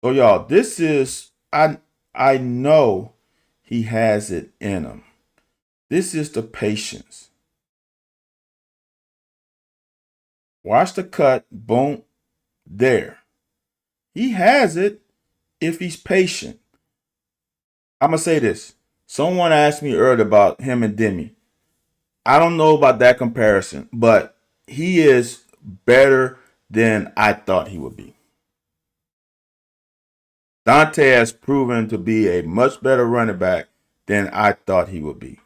So y'all, this is I know he has it in him. This is the patience. Watch the cut. Boom. There. He has it if he's patient. I'm going to say this. Someone asked me earlier about him and Demi. I don't know about that comparison, but he is better than I thought he would be. Dante has proven to be a much better running back than I thought he would be.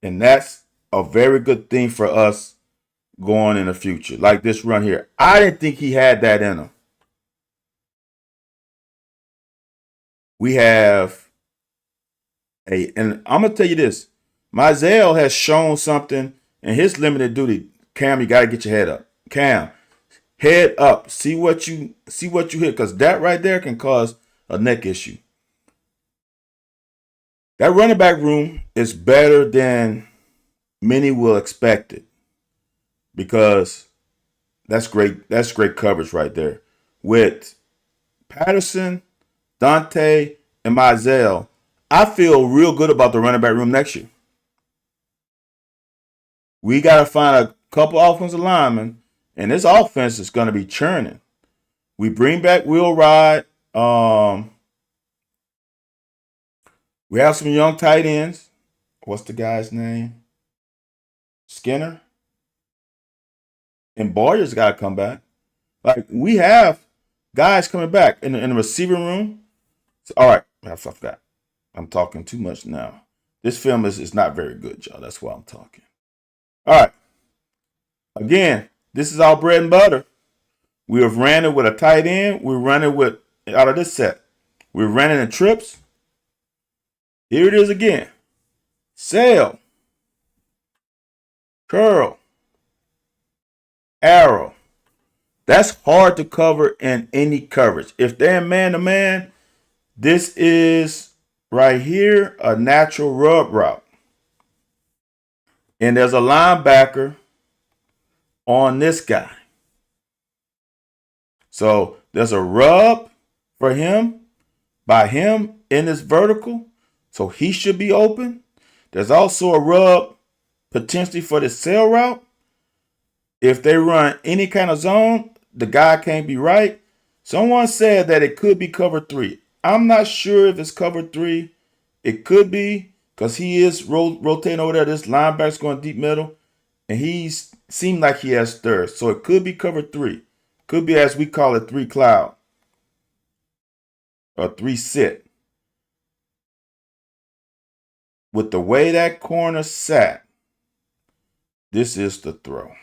And that's a very good thing for us going in the future. Like this run here. I didn't think he had that in him. We have and I'm going to tell you this. Mizell has shown something in his limited duty. Cam, you got to get your head up. Cam, head up. See what you hit, because that right there can cause a neck issue. That running back room is better than many will expect it, because that's great. That's great coverage right there with Patterson, Dante, and Mizell. I feel real good about the running back room next year. We got to find a couple offensive linemen, and this offense is going to be churning. We bring back Will Ride. We have some young tight ends. What's the guy's name? Skinner. And Boyer's got to come back. Like, we have guys coming back in the receiving room. So, all right, I forgot. I'm talking too much now. This film is not very good, y'all. That's why I'm talking. All right. Again, this is our bread and butter. We have ran it with a tight end. We're running with, out of this set, we're running in trips. Here it is again. Sail. Curl. Arrow. That's hard to cover in any coverage. If they're man-to-man, this is right here a natural rub route. And there's a linebacker on this guy. So there's a rub for him by him in this vertical. So he should be open. There's also a rub potentially for the sail route. If they run any kind of zone, the guy can't be right. Someone said that it could be cover 3. I'm not sure if it's cover 3. It could be because he is rotating over there. This linebacker's going deep middle, and he seemed like he has third. So it could be cover 3. Could be, as we call it, 3 cloud or 3 sit. With the way that corner sat, this is the throw.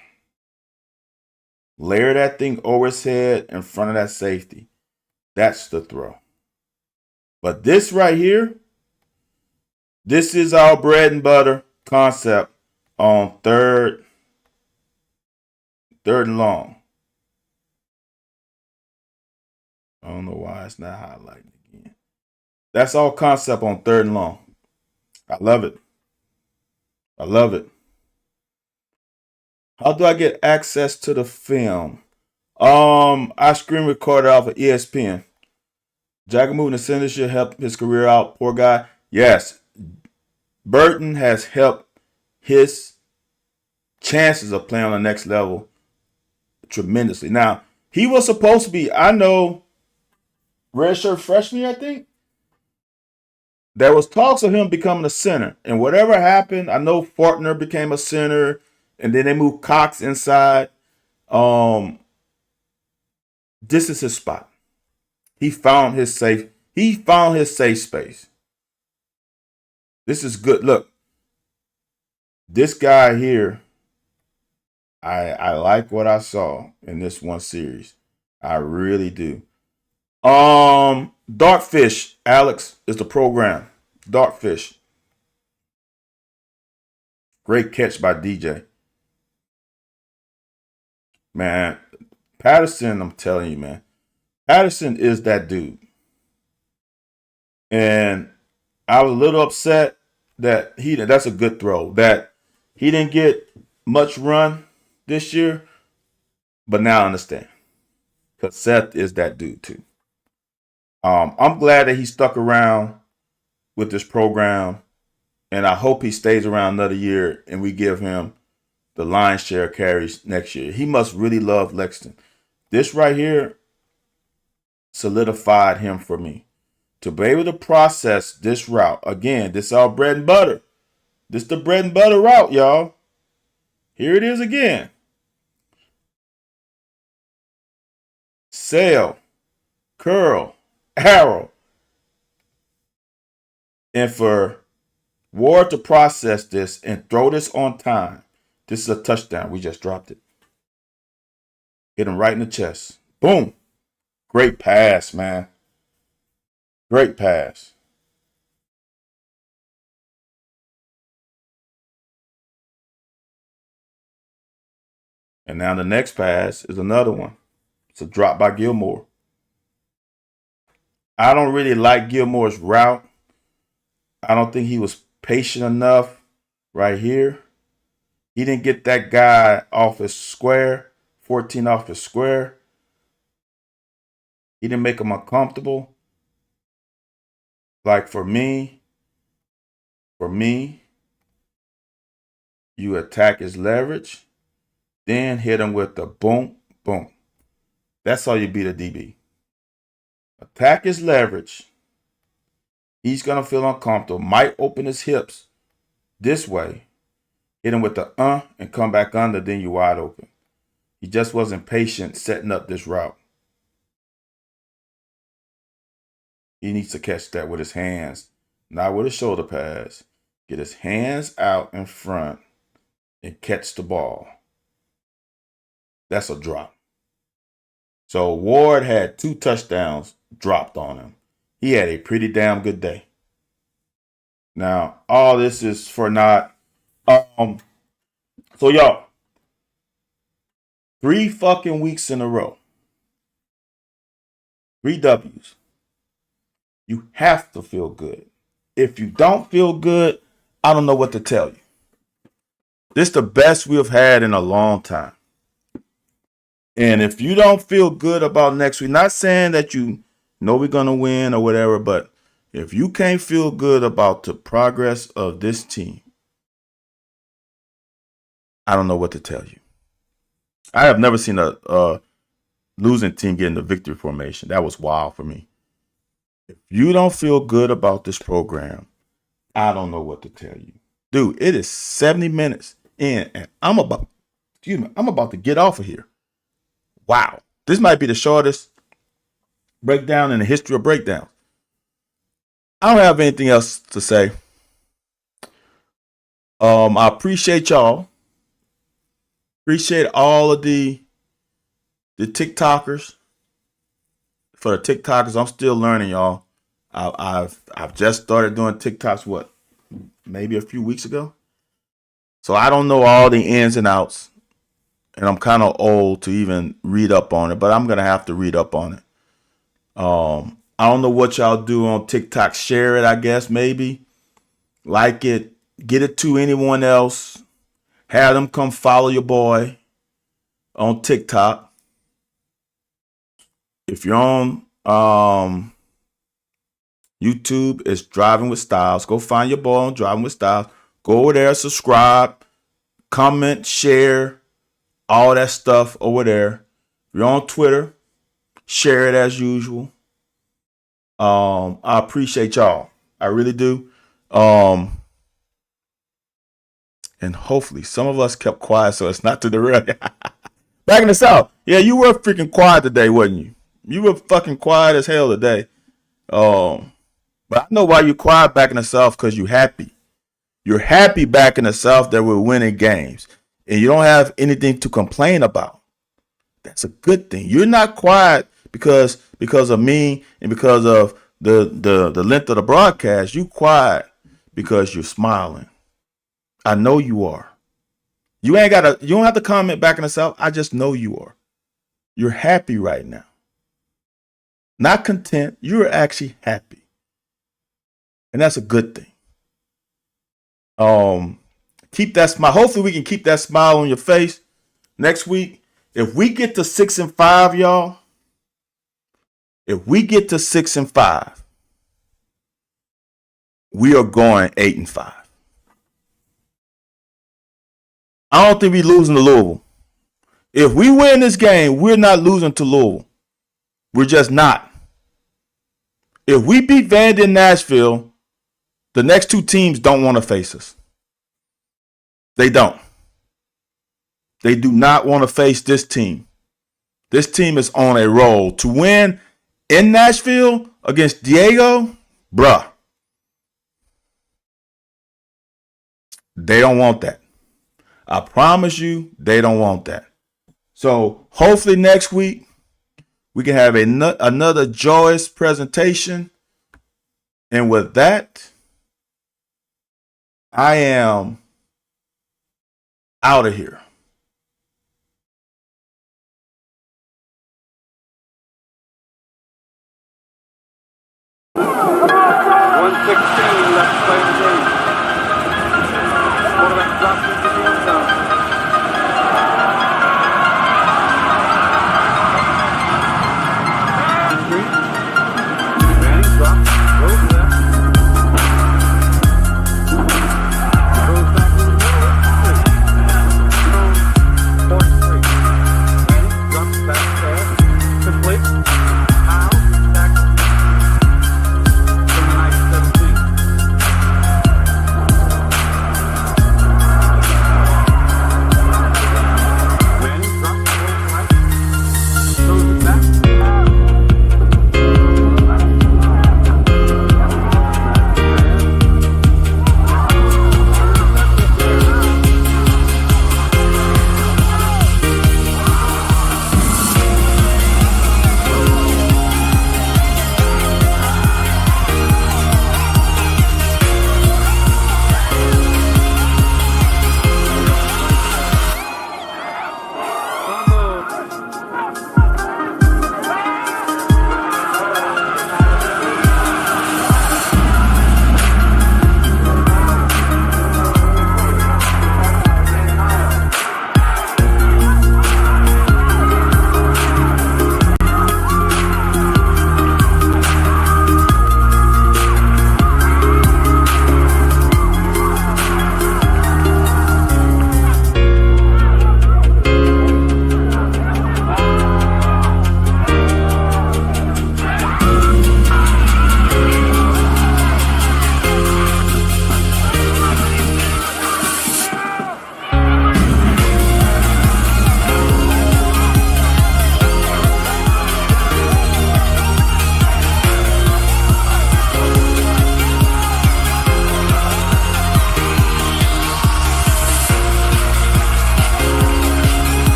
Layer that thing over his head in front of that safety. That's the throw. But this right here, this is our bread and butter concept on third and long. I don't know why it's not highlighting again. That's all concept on third and long. I love it. I love it. How do I get access to the film? I screen recorded off of ESPN. Jagger moving to center should help his career out. Poor guy. Yes. Burton has helped his chances of playing on the next level tremendously. Now, he was supposed to be, I know, redshirt freshman, I think. There was talks of him becoming a center. And whatever happened, I know Fortner became a center. And then they moved Cox inside. This is his spot. He found his safe space. This is good. Look, this guy here, I like what I saw in this one series. I really do. Dartfish, Alex, is the program. Dartfish. Great catch by DJ. Man, Patterson, I'm telling you, man. Patterson is that dude. And I was a little upset that that's a good throw, that he didn't get much run this year, but now I understand. Because Seth is that dude too. I'm glad that he stuck around with this program, and I hope he stays around another year and we give him the lion's share carries next year. He must really love Lexington. This right here solidified him for me. To be able to process this route. Again, this is our bread and butter. This is the bread and butter route, y'all. Here it is again. Sail, curl, arrow. And for Ward to process this and throw this on time. This is a touchdown. We just dropped it. Hit him right in the chest. Boom. Great pass, man. Great pass. And now the next pass is another one. It's a drop by Gilmore. I don't really like Gilmore's route. I don't think he was patient enough right here. He didn't get that guy off his square, 14 off his square. He didn't make him uncomfortable. Like for me, you attack his leverage, then hit him with the boom, boom. That's how you beat a DB. Attack his leverage. He's going to feel uncomfortable. Might open his hips this way. Hit him with the and come back under, then you're wide open. He just wasn't patient setting up this route. He needs to catch that with his hands, not with a shoulder pass. Get his hands out in front and catch the ball. That's a drop. So Ward had 2 touchdowns dropped on him. He had a pretty damn good day. Now, all this is for not. So y'all, 3 fucking weeks in a row. 3 W's. You have to feel good. If you don't feel good, I don't know what to tell you. This is the best we've had in a long time. And if you don't feel good about next week, not saying that you know we're going to win or whatever, but if you can't feel good about the progress of this team, I don't know what to tell you. I have never seen a losing team get in the victory formation. That was wild for me. If you don't feel good about this program, I don't know what to tell you. Dude, it is 70 minutes in, and I'm about to get off of here. Wow. This might be the shortest breakdown in the history of breakdowns. I don't have anything else to say. I appreciate y'all. Appreciate all of the TikTokers. For the TikTokers, I'm still learning, y'all. I've just started doing TikToks, maybe a few weeks ago. So I don't know all the ins and outs. And I'm kind of old to even read up on it, but I'm gonna have to read up on it. I don't know what y'all do on TikTok. Share it, I guess, maybe. Like it, get it to anyone else. Have them come follow your boy on TikTok. If you're on YouTube, it's Driving with Styles. Go find your boy on Driving with Styles. Go over there, subscribe, comment, share, all that stuff over there. If you're on Twitter, share it as usual. I appreciate y'all. I really do. And hopefully some of us kept quiet so it's not to the real. Back in the South. Yeah, you were freaking quiet today, wasn't you? You were fucking quiet as hell today. But I know why you're quiet back in the South, because you're happy. You're happy back in the South that we're winning games. And you don't have anything to complain about. That's a good thing. You're not quiet because of me and because of the length of the broadcast. You quiet because you're smiling. I know you are. You don't have to comment back in the South. I just know you are. You're happy right now. Not content. You're actually happy. And that's a good thing. Keep that smile. Hopefully we can keep that smile on your face next week. If we get to 6-5, y'all, if we get to 6-5, we are going 8-5. I don't think we're losing to Louisville. If we win this game, we're not losing to Louisville. We're just not. If we beat Vandy and Nashville, the next two teams don't want to face us. They don't. They do not want to face this team. This team is on a roll. To win in Nashville against Diego, bruh, they don't want that. I promise you, they don't want that. So hopefully next week we can have another joyous presentation. And with that, I am out of here. Left to play the game. Quarterback drops